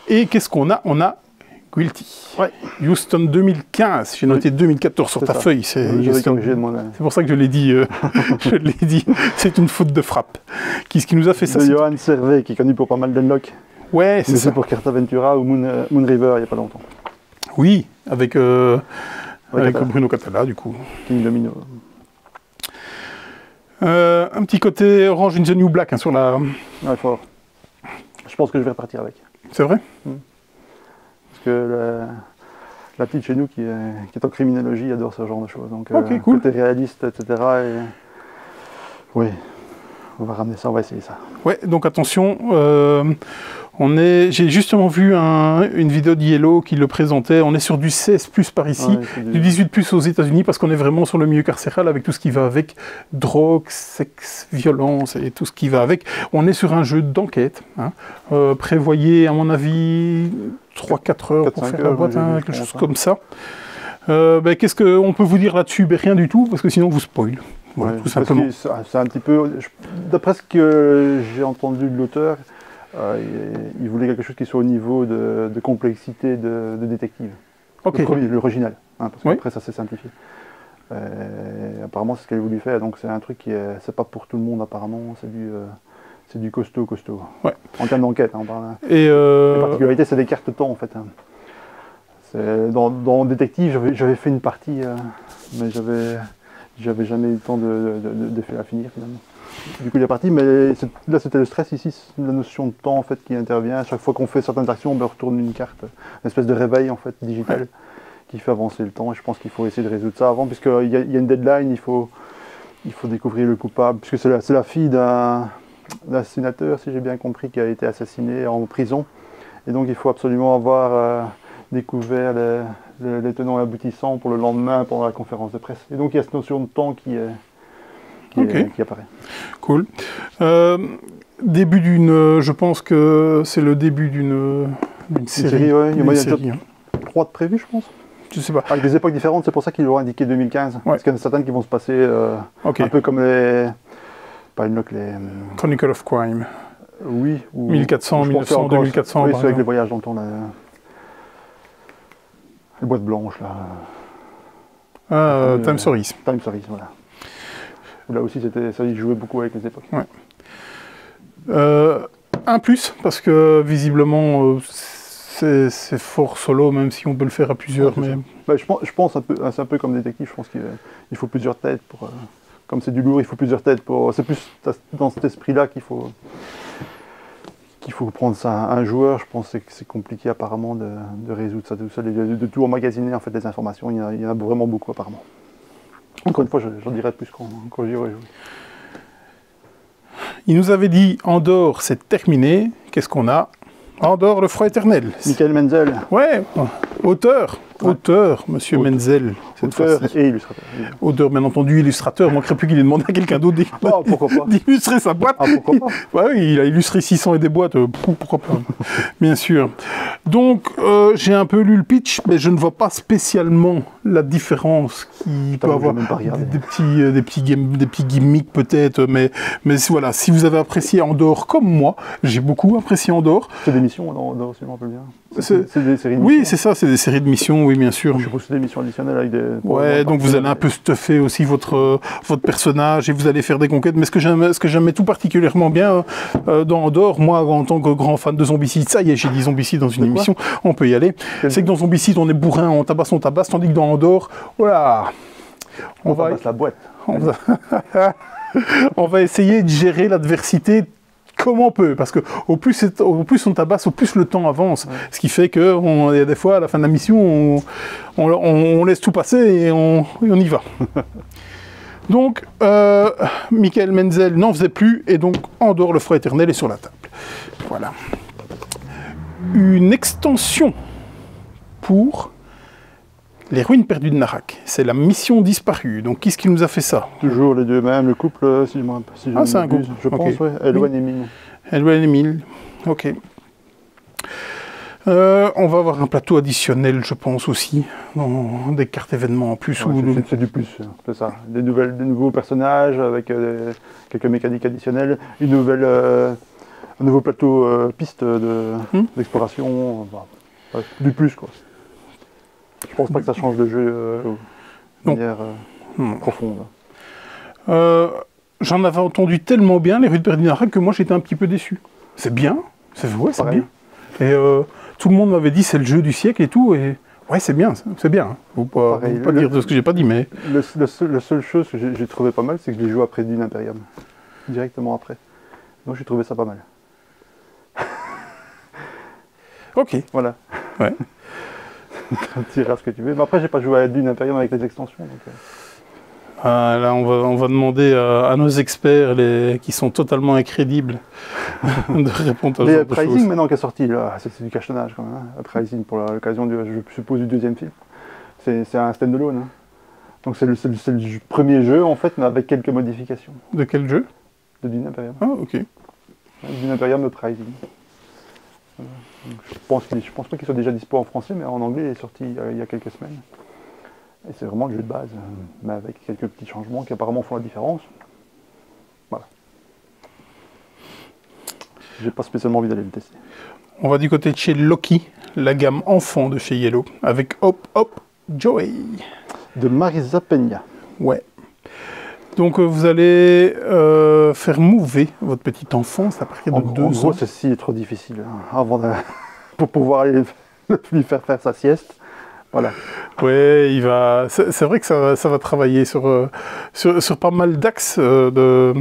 Et qu'est-ce qu'on a? On a Guilty.
Ouais.
Houston 2015. J'ai noté 2014 sur ta feuille. C'est pour ça que je l'ai dit. Je l'ai dit. C'est une faute de frappe. Qui nous a fait ça?
Johan Servet, qui est connu pour pas mal d'unlock.
Ouais, c'est ça.
Pour Carte Aventura ou Moon River il n'y a pas longtemps.
Oui, avec Bruno Catala, du coup.
King Domino.
Un petit côté Orange in the New Black sur la...
Ouais, fort. Je pense que je vais repartir avec.
C'est vrai?
Parce que la petite chez nous qui est en criminologie adore ce genre de choses. Donc,
ok, cool.
Côté réaliste, etc. Oui, on va ramener ça, on va essayer ça.
Ouais, donc attention, j'ai justement vu une vidéo de Yellow qui le présentait. On est sur du 16+ par ici, du 18+ aux États-Unis, parce qu'on est vraiment sur le milieu carcéral avec tout ce qui va avec, drogue, sexe, violence et tout ce qui va avec. On est sur un jeu d'enquête. Prévoyez, à mon avis, 3-4 heures pour faire la boîte, quelque chose comme ça. Qu'est-ce qu'on peut vous dire là-dessus? Rien du tout, parce que sinon vous spoil. Voilà, tout simplement.
C'est un petit peu, d'après ce que j'ai entendu de l'auteur, il voulait quelque chose qui soit au niveau de complexité de détective.
Okay.
L'original, parce qu'après ça s'est simplifié. Apparemment c'est ce qu'il a voulu faire, donc c'est un truc qui c'est pas pour tout le monde apparemment, c'est du costaud.
Ouais.
En termes d'enquête, on parle.
Et
la particularité c'est des cartes temps en fait. Dans détective j'avais fait une partie, mais j'avais jamais eu le temps de faire la finir finalement. Du coup il est parti, mais là c'était le stress ici, la notion de temps en fait qui intervient. À chaque fois qu'on fait certaines actions, on retourne une carte, une espèce de réveil en fait digital qui fait avancer le temps. Et je pense qu'il faut essayer de résoudre ça avant, puisqu'il y a une deadline, il faut découvrir le coupable, puisque c'est la fille d'un sénateur, si j'ai bien compris, qui a été assassiné en prison. Et donc il faut absolument avoir découvert les tenants et aboutissants pour le lendemain pendant la conférence de presse. Et donc il y a cette notion de temps qui apparaît.
Cool. Début d'une, je pense que c'est le début d'une série.
Ouais. Il y a déjà 3 de prévus, je pense.
Je sais pas.
Avec des époques différentes, c'est pour ça qu'ils l'ont indiqué 2015. Parce qu'il y en a certaines qui vont se passer un peu comme les
Chronicle of Crime.
Oui.
1400, 1900, 2400.
Oui, c'est avec les voyages dans le temps. Les boîtes blanches, là.
Time Stories.
Time Stories, voilà. Là aussi, ça y jouait beaucoup avec les époques.
Ouais. Un plus, parce que visiblement, c'est fort solo, même si on peut le faire à plusieurs.
Je pense c'est un peu comme détective, je pense qu'il faut plusieurs têtes. Comme c'est du lourd, il faut plusieurs têtes. C'est plus dans cet esprit-là qu'il faut prendre ça. Un joueur, je pense que c'est compliqué apparemment de résoudre ça, de tout emmagasiner en fait, des informations. Il y en a vraiment beaucoup apparemment. Encore une fois, j'en dirai plus quand j'y aurai joué.
Il nous avait dit Andorre, c'est terminé. Qu'est-ce qu'on a? Andorre, le froid éternel.
Michael Menzel.
Ouais, auteur, monsieur Menzel.
Auteur et illustrateur.
Auteur, bien entendu, illustrateur. Il manquerait plus qu'il ait demandé à quelqu'un d'autre d'illustrer sa boîte.
Pourquoi pas?
Oui, il a illustré 600 et des boîtes. Pourquoi pas? Bien sûr. Donc, j'ai un peu lu le pitch, mais je ne vois pas spécialement la différence qu'il peut avoir. Des petits gimmicks peut-être, mais voilà. Si vous avez apprécié Andorre comme moi, j'ai beaucoup apprécié Andorre.
C'est des missions Andorre, si je me rappelle bien. C'est des séries de missions.
Oui, c'est ça, c'est des séries de missions, oui, bien sûr.
Je suppose que c'est des missions additionnelles avec des...
Ouais, donc vous allez un peu stuffer aussi votre personnage et vous allez faire des conquêtes. Mais ce que j'aimais tout particulièrement bien dans Andorre, moi, en tant que grand fan de Zombicide, ça y est, j'ai dit Zombicide dans une émission, on peut y aller. C'est que dans Zombicide, on est bourrin, on tabasse, tandis que dans Andorre, voilà...
On tabasse la boîte.
On va essayer de gérer l'adversité comme on peut, parce que au plus on tabasse, au plus le temps avance. Ouais. Ce qui fait que y a des fois, à la fin de la mission, on laisse tout passer et on y va. Donc, Michael Menzel n'en faisait plus, et donc Andorre, le froid éternel est sur la table. Voilà. Une extension pour les ruines perdues de Narak. C'est la mission disparue. Donc, qui est-ce qui nous a fait ça?
Toujours les deux mêmes, le couple, si
c'est un couple.
Je pense, oui. Elwen et Emile.
Elwen et Emile, ok. On va avoir un plateau additionnel, je pense aussi, dans des cartes événements en plus.
Ouais, c'est du plus, c'est ça. Des nouveaux personnages avec quelques mécaniques additionnelles, un nouveau plateau piste d'exploration, du plus quoi. Je pense pas que ça change de jeu de manière profonde.
J'en avais entendu tellement bien les ruines perdues de Narak que moi j'étais un petit peu déçu. C'est bien, c'est bien. Et tout le monde m'avait dit c'est le jeu du siècle et tout. Et ouais, c'est bien, c'est bien. Faut pas dire de ce que j'ai pas dit, mais...
La seule chose que j'ai trouvé pas mal, c'est que je l'ai joué après Dune Imperium. Directement après. Donc j'ai trouvé ça pas mal.
Ok.
Voilà.
Ouais.
Tu diras ce que tu veux. Mais après, j'ai pas joué à Dune Imperium avec les extensions. Donc,
là, on va demander à nos experts qui sont totalement incrédibles de répondre à ce genre de choses.
Uprising, maintenant qui est sorti, c'est du cachetonnage quand même. Hein. Uprising, pour l'occasion, je suppose, du deuxième film. C'est un stand-alone. Hein. Donc c'est le premier jeu, en fait, mais avec quelques modifications.
De quel jeu?
De Dune Imperium.
Ah, ok.
Dune Imperium Uprising. Je pense pas qu'il soit déjà dispo en français, mais en anglais, il est sorti il y a quelques semaines. Et c'est vraiment le jeu de base, mais avec quelques petits changements qui apparemment font la différence. Voilà. J'ai pas spécialement envie d'aller le tester.
On va du côté de chez Loki, la gamme enfant de chez Yellow, avec Hop Hop Joey.
De Marisa Peña.
Ouais. Donc vous allez faire mouver votre petite enfance à partir de 2 ans. En gros,
ceci est trop difficile pour pouvoir lui faire sa sieste. Voilà.
Ouais, c'est vrai que ça va travailler sur pas mal d'axes que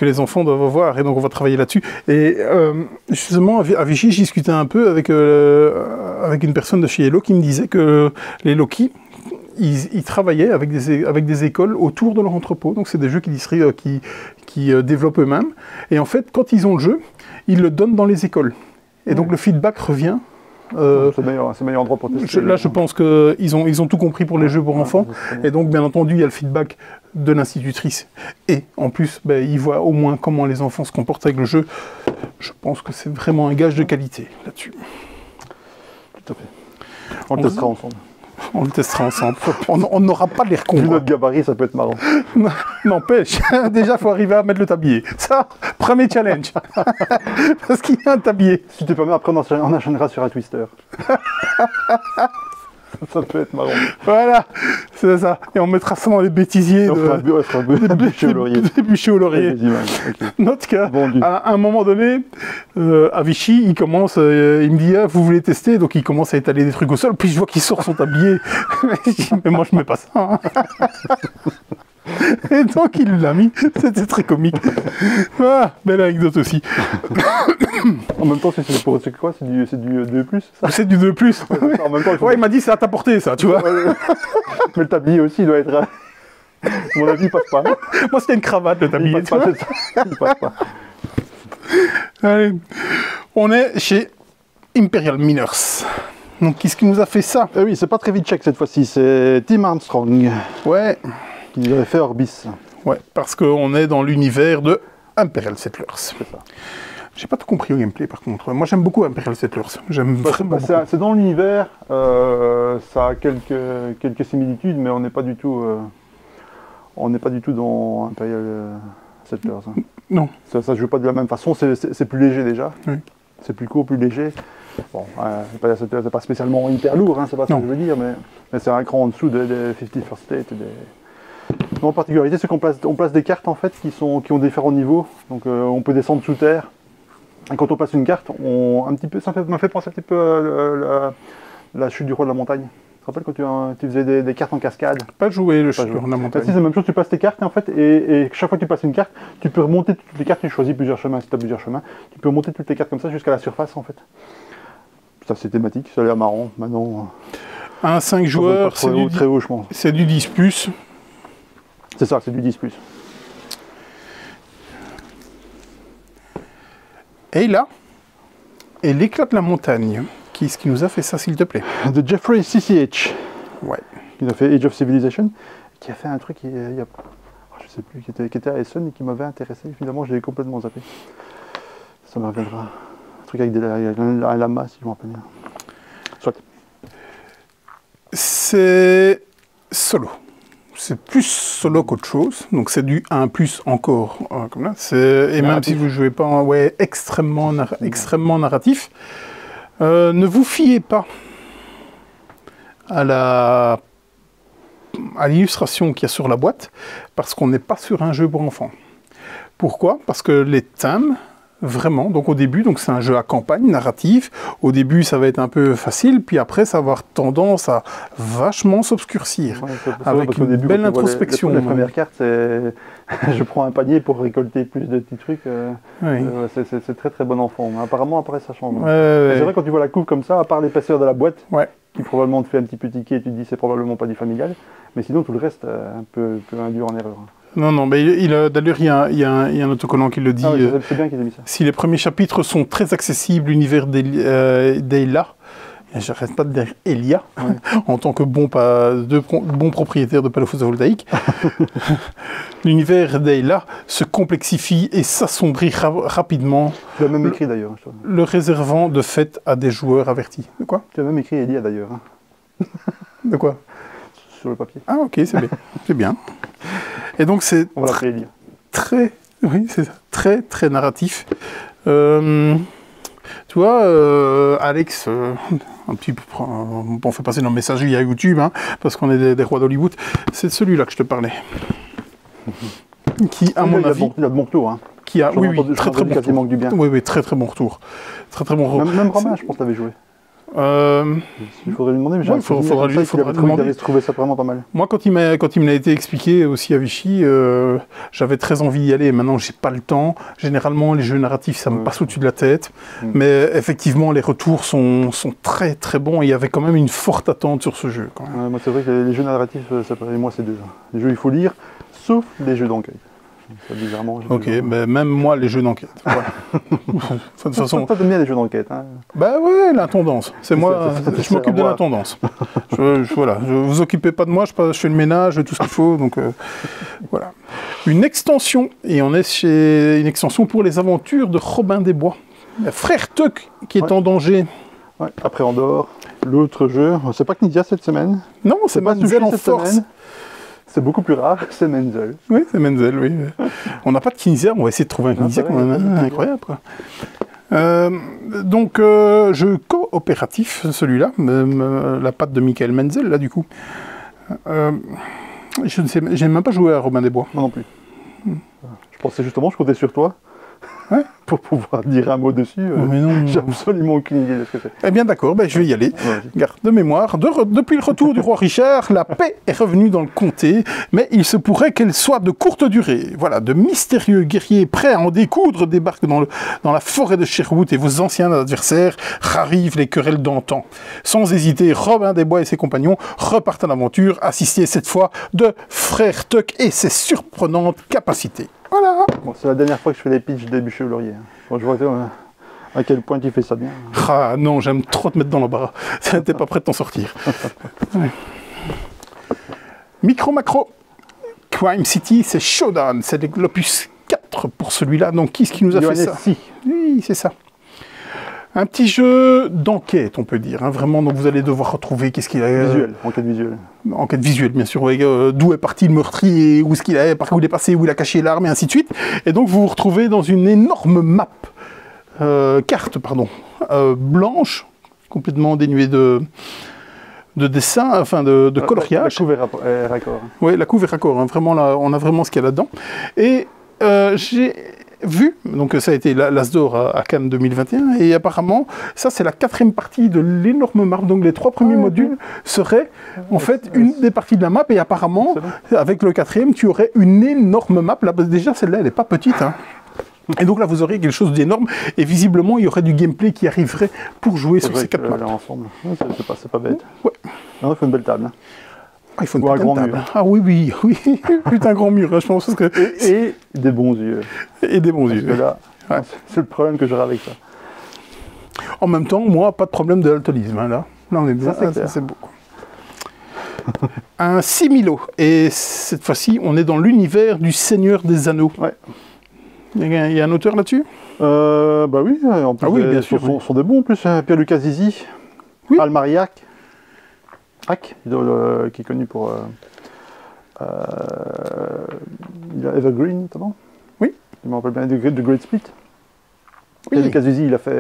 les enfants doivent avoir, et donc on va travailler là-dessus. Et justement, à Vichy, j'ai discuté un peu avec une personne de chez Hello qui me disait que les Loki, ils travaillaient avec des écoles autour de leur entrepôt. Donc c'est des jeux qui développent eux-mêmes. Et en fait, quand ils ont le jeu, ils le donnent dans les écoles. Et donc le feedback revient.
C'est le meilleur endroit pour tester.
Là, je pense qu'ils ont tout compris pour les jeux pour enfants. Et donc, bien entendu, il y a le feedback de l'institutrice. Et en plus, ils voient au moins comment les enfants se comportent avec le jeu. Je pense que c'est vraiment un gage de qualité là-dessus.
Tout à fait. On le testera ensemble.
On le testera ensemble. On n'aura pas l'air con.
Vu notre gabarit, ça peut être marrant.
N'empêche, déjà, il faut arriver à mettre le tablier. Ça, premier challenge. Parce qu'il y a un tablier.
Si tu permets, après, on enchaînera sur un twister. Ça peut être marrant.
Voilà, c'est ça. Et on mettra ça dans les bêtisiers.
Des bûchers au laurier.
Des bûchers au laurier.
Okay.
Notre cas, à un moment donné, à Vichy, il commence, il me dit, vous voulez tester? Donc il commence à étaler des trucs au sol, puis je vois qu'il sort son tablier. Je dis, mais moi je mets pas ça. Hein. Et donc il l'a mis, c'était très comique. Ah, belle anecdote aussi.
En même temps, c'est quoi? C'est du 2+, ça?
C'est du 2+.
En même temps,
il m'a dit c'est à ta portée, ça, tu vois.
Mais le tablier aussi, il doit être... Mon avis, il passe pas.
Moi, c'était une cravate, le tablier.
Il passe pas.
Allez. On est chez Imperial Miners. Donc, qu'est-ce qui nous a fait ça?
Oui, c'est pas Trevi Check cette fois-ci, c'est Tim Armstrong.
Ouais.
Qui avait fait Orbis.
Ouais, parce qu'on est dans l'univers de Imperial Settlers. C'est ça. J'ai pas tout compris au gameplay par contre. Moi j'aime beaucoup Imperial Settlers. J'aime vraiment beaucoup.
C'est dans l'univers, ça a quelques similitudes, mais on n'est pas du tout dans Imperial Settlers. Hein.
Non.
Ça se joue pas de la même façon, c'est plus léger déjà. Oui. C'est plus court, plus léger. Bon, c'est pas spécialement hyper lourd, hein, c'est pas ce que je veux dire, mais c'est un cran en dessous des 50 First State. La particularité, c'est qu'on place des cartes en fait qui ont différents niveaux. Donc on peut descendre sous terre. Et quand on place une carte, ça m'a fait penser un petit peu à la chute du roi de la montagne. Tu te rappelles quand tu faisais des cartes en cascade?
Pas joué le chute du roi de la montagne.
Si, c'est la même chose, tu places tes cartes en fait, et chaque fois que tu passes une carte, tu peux remonter toutes les cartes, tu choisis plusieurs chemins, si tu as plusieurs chemins, tu peux remonter toutes les cartes comme ça jusqu'à la surface en fait. Ça c'est thématique, ça a l'air marrant. Maintenant,
un 5 joueurs, c'est du 10+.
C'est ça, c'est du 10+.
Et là, et l'éclat de la montagne. Qui est-ce qui nous a fait ça, s'il te plaît?
De Jeffrey CCH. Ouais. Qui a fait Age of Civilization. Qui a fait un truc, je sais plus, qui était à Essen et qui m'avait intéressé. Finalement, je l'ai complètement zappé. Ça me reviendra. Un truc avec un lama, si je me rappelle bien. Soit.
C'est solo. C'est plus solo qu'autre chose, donc c'est du 1+ encore, comme là. Et même si vous ne jouez pas, extrêmement narratif. Ne vous fiez pas à l'illustration qu'il y a sur la boîte, parce qu'on n'est pas sur un jeu pour enfants. Pourquoi? Parce que les thèmes Vraiment, donc au début, c'est un jeu à campagne, narratif. Au début, ça va être un peu facile, puis après, ça va avoir tendance à vachement s'obscurcir, avec une belle introspection.
La première carte, c'est je prends un panier pour récolter plus de petits trucs. C'est très très bon enfant. Mais apparemment, après, ça change. C'est vrai, quand tu vois la couve comme ça, à part l'épaisseur de la boîte, qui probablement te fait un petit peu tiquer, tu te dis c'est probablement pas du familial, mais sinon tout le reste, un peu induit en erreur.
Non, mais d'ailleurs, il y a un autocollant qui le dit.
C'est bien qu'il ait mis ça.
Si les premiers chapitres sont très accessibles, l'univers d'Eila, j'arrête pas de dire Elia, en tant que bon propriétaire de panneaux photovoltaïques, l'univers d'Eila se complexifie et s'assombrit rapidement.
Tu as même écrit d'ailleurs.
Le réservant de fait à des joueurs avertis. De quoi?
Tu as même écrit Elia d'ailleurs.
De quoi?
Sur le papier.
Ah ok, c'est bien. C'est bien. Et donc c'est très très narratif. Tu vois, Alex, on fait passer nos messages via YouTube, parce qu'on est des rois d'Hollywood. C'est de celui-là que je te parlais. Qui, à mon avis,
il a de bons retours.
Qui a, oui, très très bon retour.
Du bien.
Oui, très très bon retour. Très très bon retour.
Même Romain, je pense que tu avais joué. Il faudrait lui demander, mais
il faudra demander.
Il avait trouvé ça vraiment pas mal.
Moi, quand il me l'a été expliqué aussi à Vichy, j'avais très envie d'y aller. Maintenant, j'ai pas le temps. Généralement, les jeux narratifs, ça me passe au-dessus de la tête. Mais effectivement, les retours sont très très bons. Et il y avait quand même une forte attente sur ce jeu.
Moi, c'est vrai que les jeux narratifs, moi, c'est deux. Les jeux, il faut lire, sauf les jeux d'enquête. Bizarrement.
Ok, mais même moi, les jeux d'enquête. Voilà. De toute façon.
Toi, t'aimes bien les jeux d'enquête.
Bah ouais, l'intendance. C'est moi, je m'occupe de l'intendance. Voilà, vous occupez pas de moi, je fais le ménage, tout ce qu'il faut. Donc voilà. Une extension, et on est chez une extension pour les aventures de Robin des Bois. Frère Tuck qui est en danger.
Ouais. Après Andorre, l'autre jeu, c'est pas Knizia cette semaine.
Non, c'est pas Menzel en force. Semaine.
C'est beaucoup plus rare, c'est Menzel.
Oui, c'est Menzel, oui. On n'a pas de Knizia, on va essayer de trouver un Knizia quand même, incroyable, quoi. Donc, jeu coopératif, celui-là, la patte de Michael Menzel, là, du coup. Je ne sais, j'ai même pas joué à Robin des Bois.
Moi non plus. Je pensais justement, je comptais sur toi.
Ouais.
Pour pouvoir dire un mot dessus, j'ai absolument aucune idée de ce que c'est.
Eh bien d'accord, je vais y aller. Garde de mémoire, depuis le retour du roi Richard, la paix est revenue dans le comté, mais il se pourrait qu'elle soit de courte durée. Voilà, de mystérieux guerriers prêts à en découdre débarquent dans la forêt de Sherwood et vos anciens adversaires ravivent les querelles d'antan. Sans hésiter, Robin des Bois et ses compagnons repartent à l'aventure, assistés cette fois de Frère Tuck et ses surprenantes capacités. Voilà.
Bon, c'est la dernière fois que je fais les pitchs des bûchers au laurier. Bon, je vois à quel point tu fais ça bien.
Ah non, j'aime trop te mettre dans l'embarras. T'es pas prêt de t'en sortir. Ouais. Micro-macro. Crime City, c'est Showdown. C'est l'opus 4 pour celui-là. Donc, qui est-ce qui nous a fait ça? Oui, c'est ça. Un petit jeu d'enquête, on peut dire. Vraiment, donc vous allez devoir retrouver qu'est-ce qu'il a...
Visuel, enquête visuelle.
Enquête visuelle, bien sûr. D'où est parti le meurtrier, où est-ce qu'il est, par où il est passé, où il a caché l'arme, et ainsi de suite. Et donc, vous vous retrouvez dans une énorme map, carte, pardon, blanche, complètement dénuée de dessin, enfin de coloriage.
La couve est raccord.
Oui, la couve est raccord. Vraiment, là, on a vraiment ce qu'il y a là-dedans. Et j'ai... vu, donc ça a été l'As d'or à Cannes 2021, et apparemment, ça c'est la 4e partie de l'énorme map, donc les 3 premiers modules seraient en fait une des parties de la map, et apparemment, avec le 4e, tu aurais une énorme map, là, déjà celle-là elle n'est pas petite, et donc là vous aurez quelque chose d'énorme, et visiblement il y aurait du gameplay qui arriverait pour jouer sur ces 4 maps.
Ensemble. C'est pas bête.
Ouais.
Non, il faut une belle table.
Ah, il faut un grand mur. Ah oui, putain, grand mur, je pense.
Et des bons yeux.
Et des bons yeux.
Parce que là, c'est le problème que j'aurai avec ça.
En même temps, moi, pas de problème de daltonisme. Là on est bien, ça c'est beau. Un similo. Et cette fois-ci, on est dans l'univers du Seigneur des Anneaux. Ouais. Il y a un auteur là-dessus?
Bah oui, en plus,
oui, bien sûr.
Sont des bons en plus. Pierre-Lucas Zizi, Almariac. Qui est connu pour il a Evergreen notamment.
Oui.
Je me rappelle bien de Great Split.
Oui.
Lucas Zizi, il a fait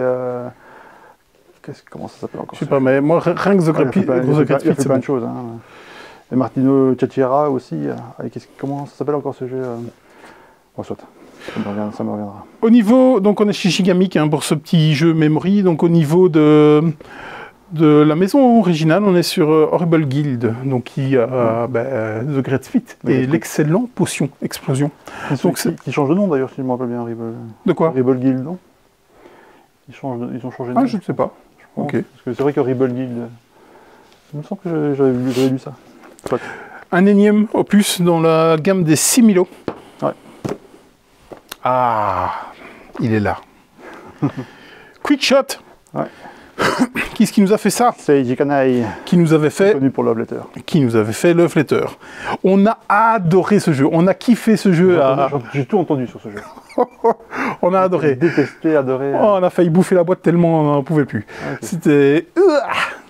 comment ça s'appelle encore?
Je sais pas, mais moi rien que The Great Split,
il a fait plein de choses. Et Martino Ciacciara aussi. Comment ça s'appelle encore ce jeu? Soit. Ça me reviendra.
Au niveau, donc on est chez Gigamic hein, pour ce petit jeu Memory. Donc au niveau de la maison originale, on est sur Horrible Guild, donc qui a The Great Fit et l'excellent Potion Explosion.
Qui change de nom d'ailleurs, si je me rappelle bien.
De quoi?
Horrible Guild, non? Ils ont changé de nom.
Ah, je ne sais pas. Ok.
Parce que c'est vrai qu'Horrible Guild, il me semble que j'avais lu ça. Soit.
Un énième opus dans la gamme des 6000.
Ouais.
Ah, il est là. Quick Shot.
Ouais.
Qu'est-ce qui nous a fait ça?
C'est Jikanai.
Qui nous avait fait.
Connu pour Love Letter.
Qui nous avait fait Love Letter. On a adoré ce jeu. On a kiffé ce jeu.
J'ai tout entendu sur ce jeu.
On a adoré.
Détesté, adoré.
Oh, on a failli bouffer la boîte tellement on n'en pouvait plus. Okay. C'était.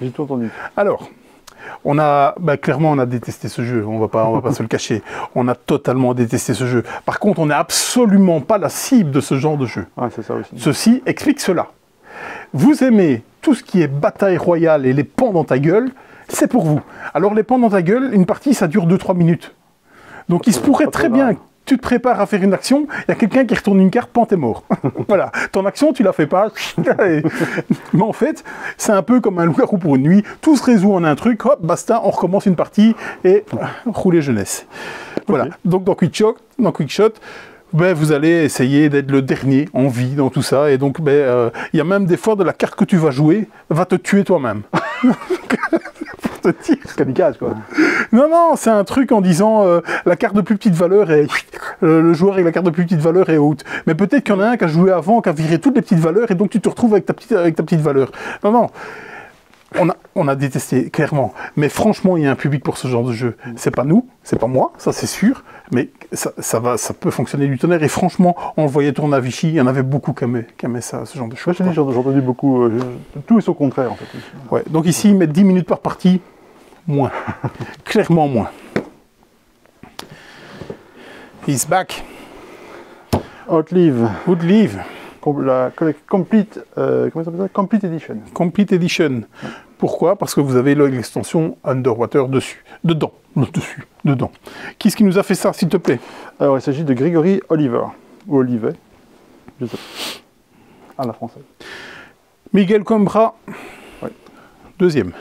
J'ai tout entendu.
Alors. Clairement, on a détesté ce jeu, on va pas se le cacher. On a totalement détesté ce jeu. Par contre, on n'est absolument pas la cible de ce genre de jeu.
Ouais, c'est ça aussi.
Ceci explique cela. Vous aimez tout ce qui est bataille royale et les pans dans ta gueule, c'est pour vous. Alors, les pans dans ta gueule, une partie, ça dure 2-3 minutes. Donc, il se pourrait très bien que tu te prépares à faire une action, il y a quelqu'un qui retourne une carte, pan, t'es mort. Voilà, ton action, tu la fais pas. Mais en fait, c'est un peu comme un loup-garou pour une nuit. Tout se résout en un truc, hop, basta, on recommence une partie et rouler jeunesse. Voilà, donc dans Quick Shot, vous allez essayer d'être le dernier en vie dans tout ça. Et donc, y a même des fois de la carte que tu vas jouer va te tuer toi-même. Pour te dire.
Kamikaze, quoi.
Non, c'est un truc en disant la carte de plus petite valeur est... le joueur avec la carte de plus petite valeur est haute. Mais peut-être qu'il y en a un qui a joué avant, qui a viré toutes les petites valeurs, et donc tu te retrouves avec ta petite valeur. Non. On a détesté, clairement. Mais franchement, il y a un public pour ce genre de jeu. C'est pas nous, c'est pas moi, ça c'est sûr. Mais ça peut fonctionner du tonnerre. Et franchement, on le voyait tourner à Vichy, il y en avait beaucoup qui aimaient ça, ce genre de choses.
J'ai entendu beaucoup. Tout est son contraire, en fait.
Ouais, donc ici, ils mettent 10 minutes par partie. Moins. Clairement moins. He's back.
Outlive. La Complete, comment ça s'appelle ça? Complete Edition.
Complete Edition. Ouais. Pourquoi? Parce que vous avez l'extension Underwater dedans. Qui est-ce qui nous a fait ça, s'il te plaît?
Alors, il s'agit de Gregory Oliver. Ou Olivet. Je sais pas. À la française.
Miguel Coimbra.
Ouais.
Deuxième.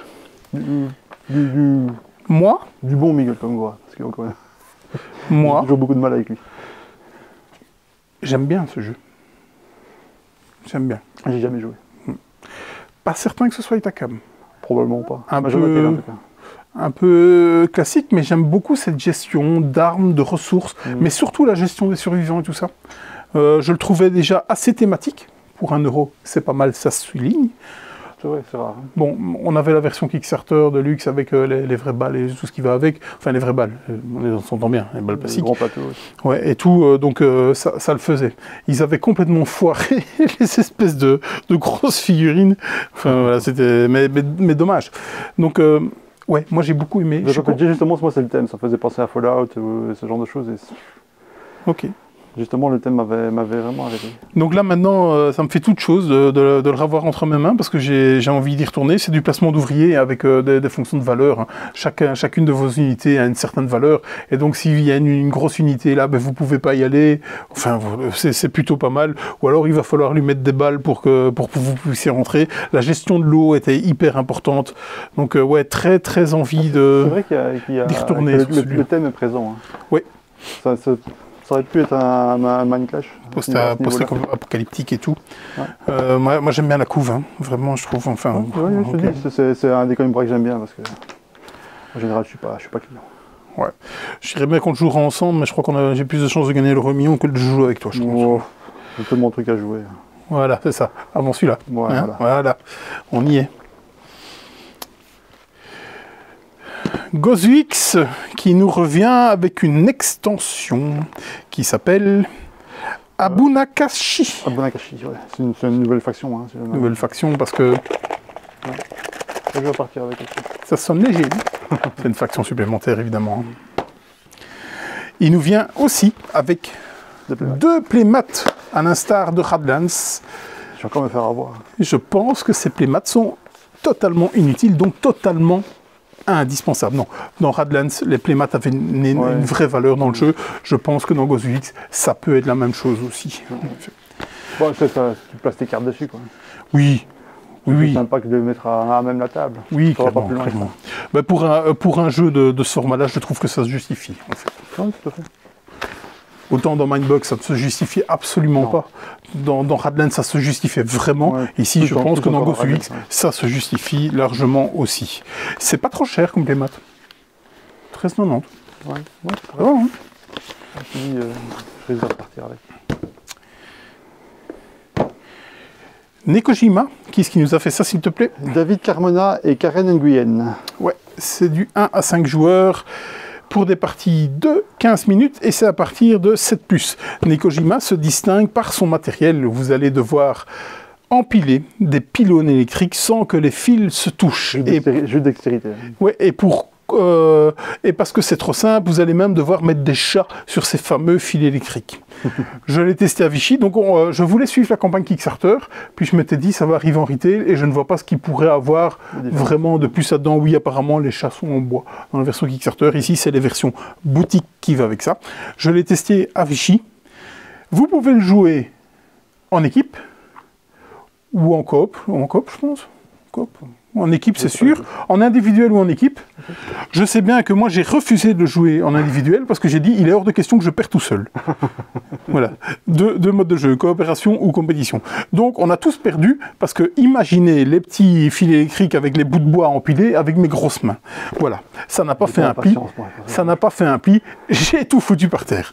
Moi?
Du bon Miguel Coimbra. Parce que,
moi?
J'ai toujours beaucoup de mal avec lui.
J'aime bien ce jeu. J'aime bien.
J'ai jamais joué.
Pas certain que ce soit Itacam.
Probablement pas.
Un peu classique, mais j'aime beaucoup cette gestion d'armes, de ressources, mais surtout la gestion des survivants et tout ça. Je le trouvais déjà assez thématique. Pour 1 €, c'est pas mal, ça se souligne.
C'est vrai, c'est rare.
Bon, on avait la version Kickstarter de luxe avec les vraies balles et tout ce qui va avec. Enfin, les vraies balles, on s'entend bien, les balles plastiques.
Les grands plateaux aussi.
Ouais, et tout, donc ça le faisait. Ils avaient complètement foiré les espèces de grosses figurines. Enfin, voilà, c'était... Mais dommage. Donc, ouais, moi j'ai beaucoup aimé.
Justement, moi c'est le thème, ça faisait penser à Fallout, ce genre de choses.
Ok.
Justement, le thème m'avait vraiment arrêté.
Donc là, maintenant, ça me fait toute chose de le revoir entre mes mains parce que j'ai envie d'y retourner. C'est du placement d'ouvriers avec des fonctions de valeur. Hein. Chacune de vos unités a une certaine valeur. Et donc, s'il y a une grosse unité là, vous ne pouvez pas y aller. Enfin, c'est plutôt pas mal. Ou alors, il va falloir lui mettre des balles pour que vous puissiez rentrer. La gestion de l'eau était hyper importante. Donc, ouais, très, très envie d'y retourner.
Le thème est présent. Hein.
Oui.
Ça aurait pu être un Mind Clash.
Post-apocalyptique et tout. Ouais. Moi j'aime bien la couve, hein. Vraiment, je trouve. Enfin,
je te dis, c'est un des Coimbra que j'aime bien parce que en général, je suis pas client.
Ouais. Je dirais bien qu'on le jouera ensemble, mais je crois j'ai plus de chances de gagner le $1 que de jouer avec toi, je pense.
J'ai tellement de trucs à jouer.
Voilà, c'est ça. Avant celui-là. Voilà. On y est. Gozwix qui nous revient avec une extension qui s'appelle Abunakashi.
Abunakashi, ouais. C'est une nouvelle faction. Hein,
une nouvelle faction parce que...
Ouais. Je vais partir avec ça.
Ça sonne léger. C'est une faction supplémentaire, évidemment. Il nous vient aussi avec 2 playmats, à l'instar de Radlands.
Je vais encore me faire avoir.
Je pense que ces playmats sont totalement inutiles, donc totalement indispensable. Non, dans Radlands, les playmats avaient une vraie valeur dans le jeu. Je pense que dans Ghost X, ça peut être la même chose aussi.
Bon, ça, tu places tes cartes dessus, quoi.
Oui. Oui.
C'est sympa que de le mettre à même la table.
Oui, clairement. Mais pour un jeu de ce format-là, je trouve que ça se justifie, en fait.
Oui, tout à fait.
Autant dans Mindbox, ça ne se justifiait absolument pas. Dans Radlands, ça se justifiait vraiment. Ouais, ici, je pense que dans Ghost X, ça se justifie largement aussi. C'est pas trop cher comme playmat. 13,90.
Ouais, c'est vrai. Hein. Je risque de repartir avec.
Nekojima, qui est-ce qui nous a fait ça, s'il te plaît?
David Carmona et Karen Nguyen.
Ouais, c'est du 1 à 5 joueurs pour des parties de 15 minutes et c'est à partir de 7+. Nekojima se distingue par son matériel. Vous allez devoir empiler des pylônes électriques sans que les fils se touchent.
Jeu dextérité.
Ouais, et parce que c'est trop simple, vous allez même devoir mettre des chats sur ces fameux fils électriques. Je l'ai testé à Vichy, donc je voulais suivre la campagne Kickstarter, puis je m'étais dit ça va arriver en retail et je ne vois pas ce qu'il pourrait avoir vraiment de plus là-dedans. Oui, apparemment les chats sont en bois dans la version Kickstarter. Ici, c'est les versions boutique qui va avec ça. Je l'ai testé à Vichy. Vous pouvez le jouer en équipe ou en coop, je pense. Coop. En équipe, c'est sûr. En individuel ou en équipe. Je sais bien que moi, j'ai refusé de jouer en individuel parce que j'ai dit, il est hors de question que je perds tout seul. Voilà. Deux modes de jeu, coopération ou compétition. Donc, on a tous perdu parce que, imaginez les petits fils électriques avec les bouts de bois empilés avec mes grosses mains. Voilà. Ça n'a pas fait un pli. Ça n'a pas fait un pli. J'ai tout foutu par terre.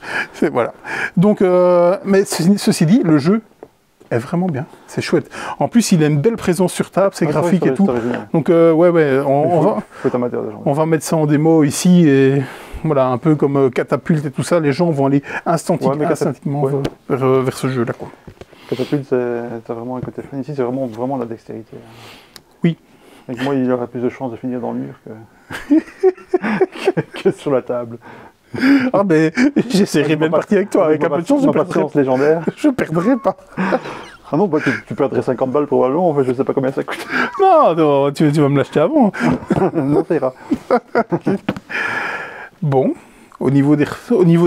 Voilà. Donc, mais ceci dit, le jeu est vraiment bien, c'est chouette. En plus, il a une belle présence sur table, c'est graphique et tout. Donc, on va mettre ça en démo ici et voilà, un peu comme Catapulte et tout ça, les gens vont aller instantanément vers ce jeu-là.
Catapulte, c'est vraiment un côté fun. Ici, c'est vraiment la dextérité.
Oui.
Avec moi, il aurait plus de chances de finir dans le mur que sur la table.
Ah ben, j'essaierai même partie avec toi, avec un peu de chance, je perdrai pas.
Ah non, bah, tu perdrais 50 balles probablement, en fait, je sais pas combien ça coûte.
Non, tu vas me l'acheter avant.
Non, ça ira.
Bon, au niveau des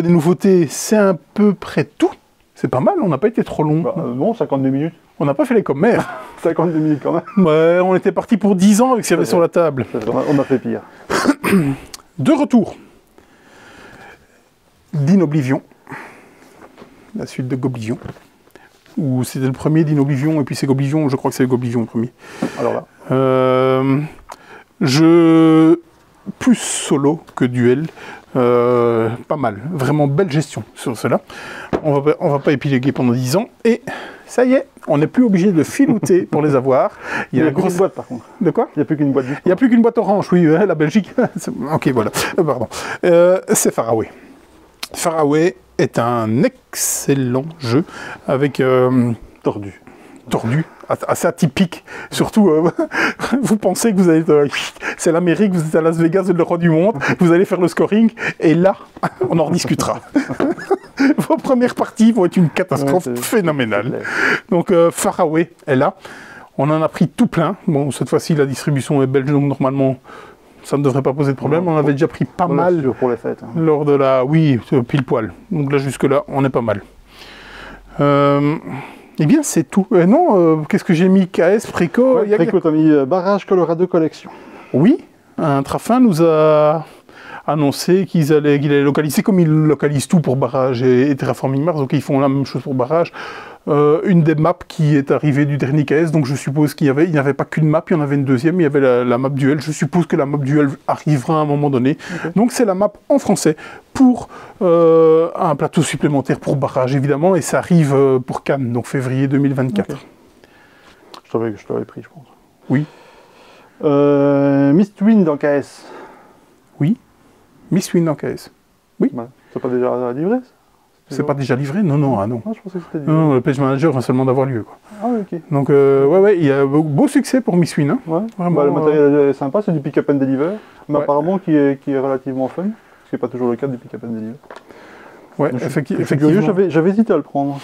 nouveautés, c'est à peu près tout. C'est pas mal, on n'a pas été trop long.
Non, 52 minutes.
On n'a pas fait les commères.
52 minutes quand même.
Ouais, on était parti pour 10 ans avec ce qu'il y avait sur la table.
On a fait pire.
De retour. d'Inoblivion, la suite de Goblivion, où c'était le premier d'Inoblivion, et puis c'est Goblivion, je crois que c'est Goblivion le premier.
Alors là
jeu plus solo que duel, pas mal, vraiment belle gestion sur cela. On va pas épiloguer pendant 10 ans, et ça y est, on n'est plus obligé de filouter pour les avoir.
Il y a une grosse boîte par contre.
De quoi?
Il n'y a plus qu'une boîte.
Il n'y a plus qu'une boîte orange, oui, la Belgique. Ok, voilà, pardon. C'est Faraway. Faraway est un excellent jeu avec...
tordu,
assez atypique. Surtout, vous pensez que vous allez... c'est l'Amérique, vous êtes à Las Vegas, vous êtes le roi du monde, vous allez faire le scoring, et là, on en rediscutera. Vos premières parties vont être une catastrophe phénoménale. Donc, Faraway est là. On en a pris tout plein. Bon, cette fois-ci, la distribution est belge, donc normalement... ça ne devrait pas poser de problème. On avait déjà pris pas mal
pour les fêtes, hein.
Lors de la... Oui, pile poil. Donc là, jusque-là, on est pas mal. Eh bien, c'est tout. Non, qu'est-ce que j'ai mis? KS, Préco...
Préco, t'as mis Barrage Colorado Collection.
Oui, un Trafin nous a annoncé qu'il allait localiser, comme ils localisent tout pour Barrage et Terraforming Mars, donc ils font la même chose pour Barrage. Une des maps qui est arrivée du dernier KS, donc je suppose qu'il n'y avait pas qu'une map, il y en avait une deuxième, il y avait la map duel. Je suppose que la map duel arrivera à un moment donné. Okay. Donc c'est la map en français pour un plateau supplémentaire pour Barrage, évidemment, et ça arrive pour Cannes, donc février 2024. Okay.
Je t'avais pris, je pense.
Oui.
Mistwind en KS.
Oui. Mistwind en KS. Oui.
Ouais. C'est pas déjà livré?
C'est pas déjà livré? Non, non, ah non.
Ah, je pensais que c'était livré.
Non, le Page Manager vient seulement d'avoir lieu, quoi.
Ah oui, ok.
Donc, ouais, il y a beau succès pour Mistwind. Hein.
Ouais, vraiment, le matériel est sympa, c'est du pick-up and deliver, mais apparemment qui est relativement fun, ce qui n'est pas toujours le cas du pick-up and deliver.
Ouais, effectivement.
J'avais hésité à le prendre.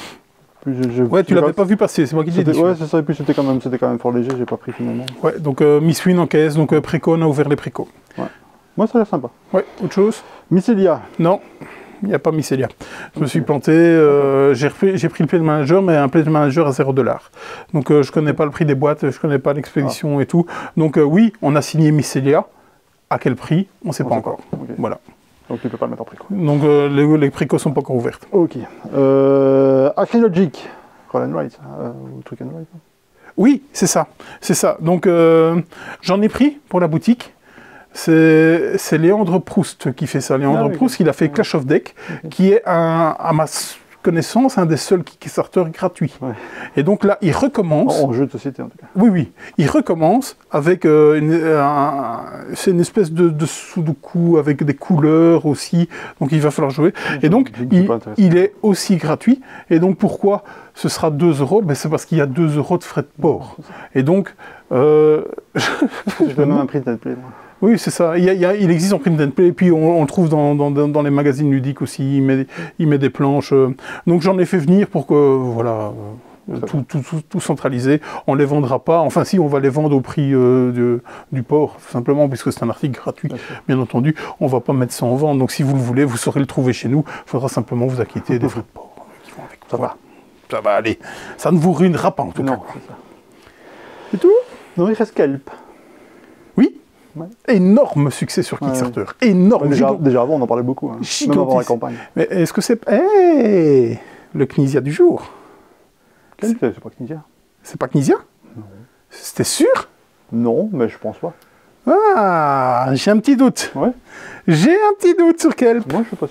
Ouais, tu l'avais pas vu passer, c'est moi qui t'ai dit.
Ouais, c'est ça, et puis c'était quand même fort léger, j'ai pas pris finalement.
Ouais, donc Mistwind en KS, donc Préco, on a ouvert les Préco.
Ouais. Moi, ça a l'air sympa.
Ouais, autre chose?
Mycelia.
Non, il n'y a pas Mycelia. Je me suis planté, j'ai pris le Play Manager, mais un Play Manager à 0 $. Donc je ne connais pas le prix des boîtes, je ne connais pas l'expédition et tout. Donc oui, on a signé Mycelia. À quel prix? On ne sait pas encore. Okay. Voilà.
Donc tu ne peux pas le mettre en préco.
Donc les précos ne sont pas encore ouvertes.
Ok. Acrylogic. Roll and Write, ou Truc and Write.
Oui, c'est ça. C'est ça. Donc j'en ai pris pour la boutique. C'est Léandre Proust qui fait ça. Léandre Proust, il a fait Clash of Deck, qui est, à ma connaissance, un des seuls Kickstarter gratuits. Ouais. Et donc là, il recommence...
En jeu de société, en tout cas.
Oui, oui. Il recommence avec... c'est une espèce de sudoku avec des couleurs aussi. Donc il va falloir jouer. Et donc, il est aussi gratuit. Et donc, pourquoi ce sera 2 €? Ben, c'est parce qu'il y a 2 € de frais de port. Et donc...
je donne un prix de play, moi.
Oui, c'est ça. Il existe en print and play, et puis on le trouve dans les magazines ludiques aussi. Il met des planches. Donc j'en ai fait venir pour que, voilà, tout centralisé. On ne les vendra pas. Enfin, si, on va les vendre au prix du port, simplement, puisque c'est un article gratuit, bien entendu. On ne va pas mettre ça en vente. Donc si vous le voulez, vous saurez le trouver chez nous. Il faudra simplement vous acquitter des frais de port qui vont avec.
Ça va.
Ça va aller. Ça ne vous ruinera pas, en tout cas.
C'est ça.
C'est tout?
Non, il reste Kelp.
Oui. Ouais. Énorme succès sur Kickstarter. Ouais. Énorme.
Ouais, déjà avant, on en parlait beaucoup. Hein. Même avant la campagne.
Mais est-ce que c'est... Hey, le Knizia du jour.
C'est pas Knizia.
C'est pas Knizia?
Non.
C'était sûr?
Non, mais je pense pas.
Ah, j'ai un petit doute.
Ouais.
J'ai un petit doute sur Kelp.
Moi, je sais pas.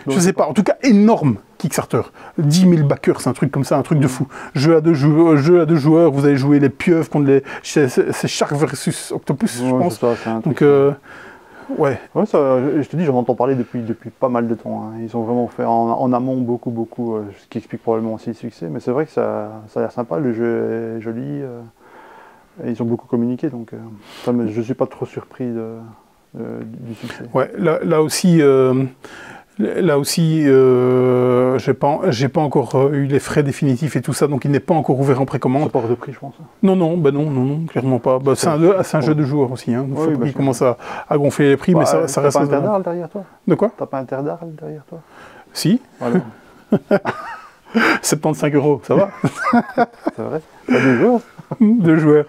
Je sais pas. En tout cas, énorme Kickstarter. 10 000 backers, c'est un truc comme ça, un truc de fou. Jeu à deux joueurs, vous allez jouer les pieuvres contre les... C'est Shark versus Octopus, je pense.
Ça, c'est un truc.
Donc, ouais.
Ouais, ça, je te dis, j'en entends parler depuis pas mal de temps. Hein. Ils ont vraiment fait en amont beaucoup, ce qui explique probablement aussi le succès. Mais c'est vrai que ça a l'air sympa, le jeu est joli. Et ils ont beaucoup communiqué, donc je ne suis pas trop surpris du succès.
Ouais, là aussi, j'ai pas encore eu les frais définitifs et tout ça, donc il n'est pas encore ouvert en précommande.
C'est pas hors de prix, je pense.
Non, clairement pas. Bah, c'est un jeu de joueur aussi, hein. Il faut qu'il commence à gonfler les prix, mais ça reste...
T'as pas Interdarl derrière toi?
De quoi?
T'as pas Interdarl derrière toi?
Si.
Voilà.
75 €, ça va?
C'est vrai. Pas 2 joueurs.
2 joueurs.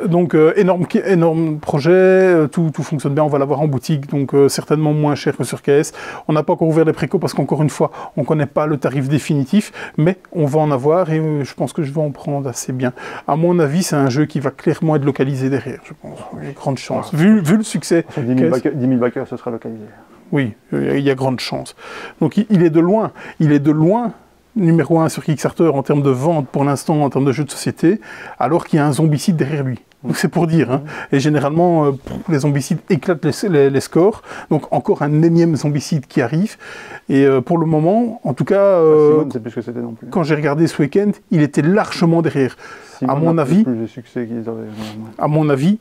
Donc énorme projet, tout fonctionne bien, on va l'avoir en boutique, donc certainement moins cher que sur KS. On n'a pas encore ouvert les précos parce qu'encore une fois, on ne connaît pas le tarif définitif, mais on va en avoir et je pense que je vais en prendre assez bien. À mon avis, c'est un jeu qui va clairement être localisé derrière, je pense. Il y a grande chance. Vu le succès.
10 000 backers, ce sera localisé.
Oui, il y a grande chance. Donc il est de loin. Numéro 1 sur Kickstarter en termes de vente pour l'instant, en termes de jeux de société, alors qu'il y a un zombicide derrière lui. Donc c'est pour dire. Hein. Et généralement, les zombicides éclatent les scores. Donc encore un énième zombicide qui arrive. Et pour le moment, en tout cas,
Simone, c'est plus ce que c'était non plus.
Quand j'ai regardé ce week-end, il était largement derrière.
Simone,
à mon avis,
plus de succès qu'ils avaient.
À mon avis,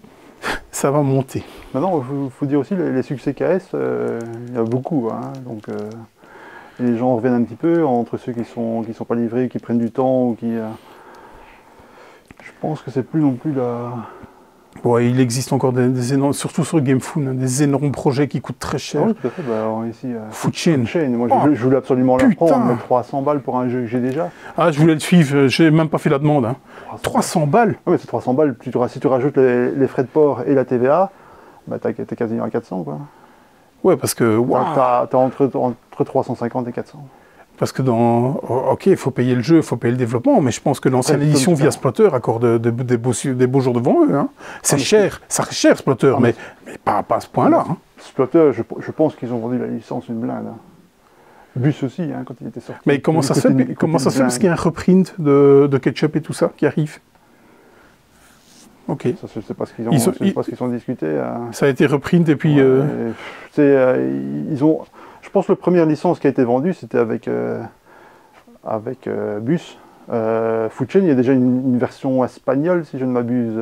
ça va monter.
Non, il faut dire aussi les succès KS, il y a beaucoup. Hein, donc les gens reviennent un petit peu entre ceux qui sont pas livrés, qui prennent du temps ou qui. Je pense que c'est plus non plus la.
Ouais, il existe encore des énormes, surtout sur Gamefoon, hein, des énormes projets qui coûtent très cher.
Oui, tout à fait. Bah, ici,
Foodchain.
Moi, je voulais absolument le prendre, mais 300 balles pour un jeu que j'ai déjà.
Ah, je voulais le suivre, j'ai même pas fait la demande. Hein. 300 balles.
Oui, c'est 300 balles. Si tu rajoutes les frais de port et la TVA, bah, t'es quasiment à 400, quoi.
Ouais, parce que... Wow.
T'as entre 350 et 400.
Parce que ok, il faut payer le jeu, il faut payer le développement, mais je pense que l'ancienne édition via Splotter accorde des beaux jours devant eux. Hein. C'est cher, ça reste cher Splotter, mais pas à ce point-là. Hein.
Splotter, je pense qu'ils ont vendu la licence une blinde. Hein. Bus aussi, hein, quand il était sorti.
Mais comment ça se fait parce qu'il y a un reprint de Ketchup et tout ça qui arrive? Ok.
Ça, je ne sais pas ce qu'ils ont discuté.
Ça a été reprint et puis...
ils ont... Je pense que la première licence qui a été vendue, c'était avec Bus. Foodchain, il y a déjà une version espagnole, si je ne m'abuse,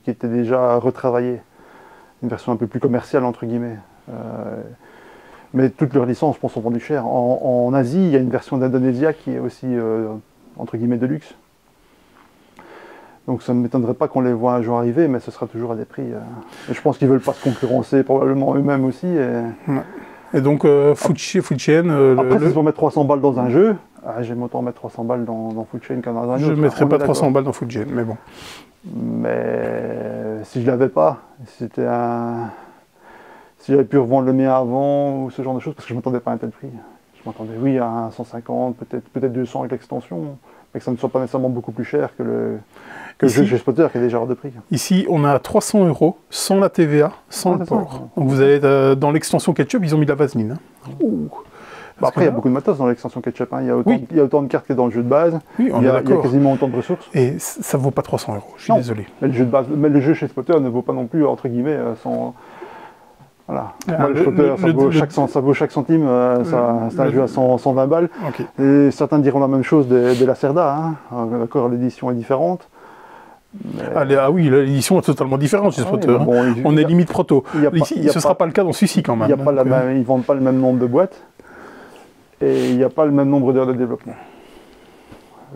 qui était déjà retravaillée. Une version un peu plus commerciale, entre guillemets. Mais toutes leurs licences, je pense, sont vendues cher. En Asie, il y a une version d'Indonésia qui est aussi, entre guillemets, de luxe. Donc ça ne m'étonnerait pas qu'on les voit un jour arriver, mais ce sera toujours à des prix. Et je pense qu'ils ne veulent pas se concurrencer, probablement eux-mêmes aussi.
Et donc, Foodchain...
Après, si vous mettre 300 balles dans un jeu, j'aime autant mettre 300 balles dans Foodchain qu'un autre.
Je ne mettrais pas 300 balles dans Foodchain, mais bon.
Mais si je ne l'avais pas, si j'avais pu revendre le mien avant, ou ce genre de choses, parce que je ne m'attendais pas à un tel prix. Je m'attendais, oui, à 150, peut-être 200 avec l'extension, mais que ça ne soit pas nécessairement beaucoup plus cher que le jeu chez Spotter, qui est déjà hors de prix.
Ici, on a 300 €, sans la TVA, sans le port. Donc vous allez dans l'extension Ketchup, ils ont mis de la vaseline.
Après, il y a beaucoup de matos dans l'extension Ketchup. Il y a autant de cartes que dans le jeu de base.
Oui,
il y a quasiment autant de ressources.
Et ça ne vaut pas 300 €, je suis désolé.
Mais le jeu chez Spotter ne vaut pas non plus, entre guillemets, sans... Voilà. Ça vaut chaque centime, c'est un jeu à 120 balles.
Okay.
Et certains diront la même chose de la Cerda. D'accord, l'édition est différente.
Mais... oui, l'édition est totalement différente chez Spotter. On est limite proto. Ici, ce ne sera pas le cas dans celui-ci quand même.
Ils ne vendent pas le même nombre de boîtes et il n'y a pas le même nombre d'heures de développement.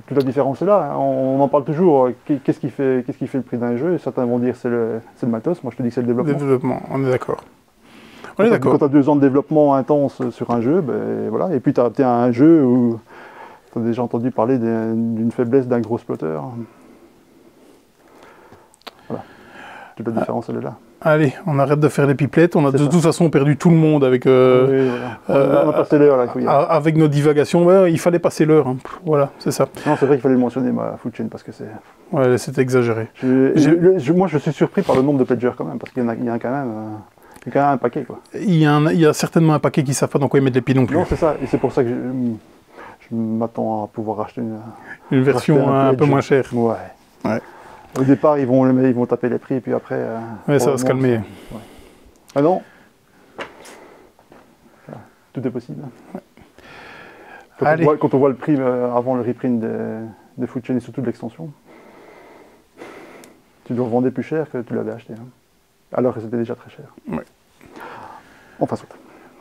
Toute la différence est là. On en parle toujours. Qu'est-ce qui fait le prix d'un jeu? Certains vont dire c'est le matos. Moi, je te dis que c'est le développement.
Le développement, on est d'accord.
Quand tu as 2 ans de développement intense sur un jeu, ben, voilà. Et puis tu as un jeu où tu as déjà entendu parler d'une faiblesse d'un gros plotter. Voilà. Toute la différence, elle est là.
Allez, on arrête de faire des pipelettes. On a de toute façon perdu tout le monde avec,
oui, voilà. On a passé l'heure là.
Avec nos divagations. Ouais, il fallait passer l'heure. Hein. Voilà, c'est ça.
Non, c'est vrai qu'il fallait le mentionner, Foodchain, parce que c'est...
Ouais, c'est exagéré.
Moi, je suis surpris par le nombre de pledgers quand même, parce qu'il y a quand même... Il y a quand même un paquet, quoi.
Il y a certainement un paquet qui ne savent pas dans quoi ils mettent les pieds non plus.
Non, c'est ça. Et c'est pour ça que je m'attends à pouvoir acheter
une version un peu moins chère.
Ouais. Au départ, ils vont taper les prix, et puis après...
ça va se calmer.
Ouais. Ah non. Tout est possible. Ouais. Quand on voit le prix avant le reprint de Foodchain et surtout de l'extension, tu dois vendre plus cher que tu l'avais acheté. Alors que c'était déjà très cher.
Ouais.
Enfin, soit.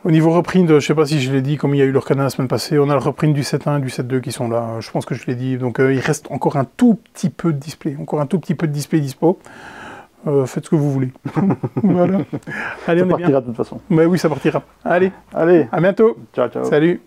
Au niveau reprint, je ne sais pas si je l'ai dit, comme il y a eu leur canal la semaine passée, on a le reprint du 7.1 et du 7.2 qui sont là. Je pense que je l'ai dit. Donc il reste encore un tout petit peu de display. Encore un tout petit peu de display dispo. Faites ce que vous voulez. Voilà. Allez,
ça partira de toute façon.
Mais oui, ça partira. Allez.
À bientôt.
Ciao. Salut.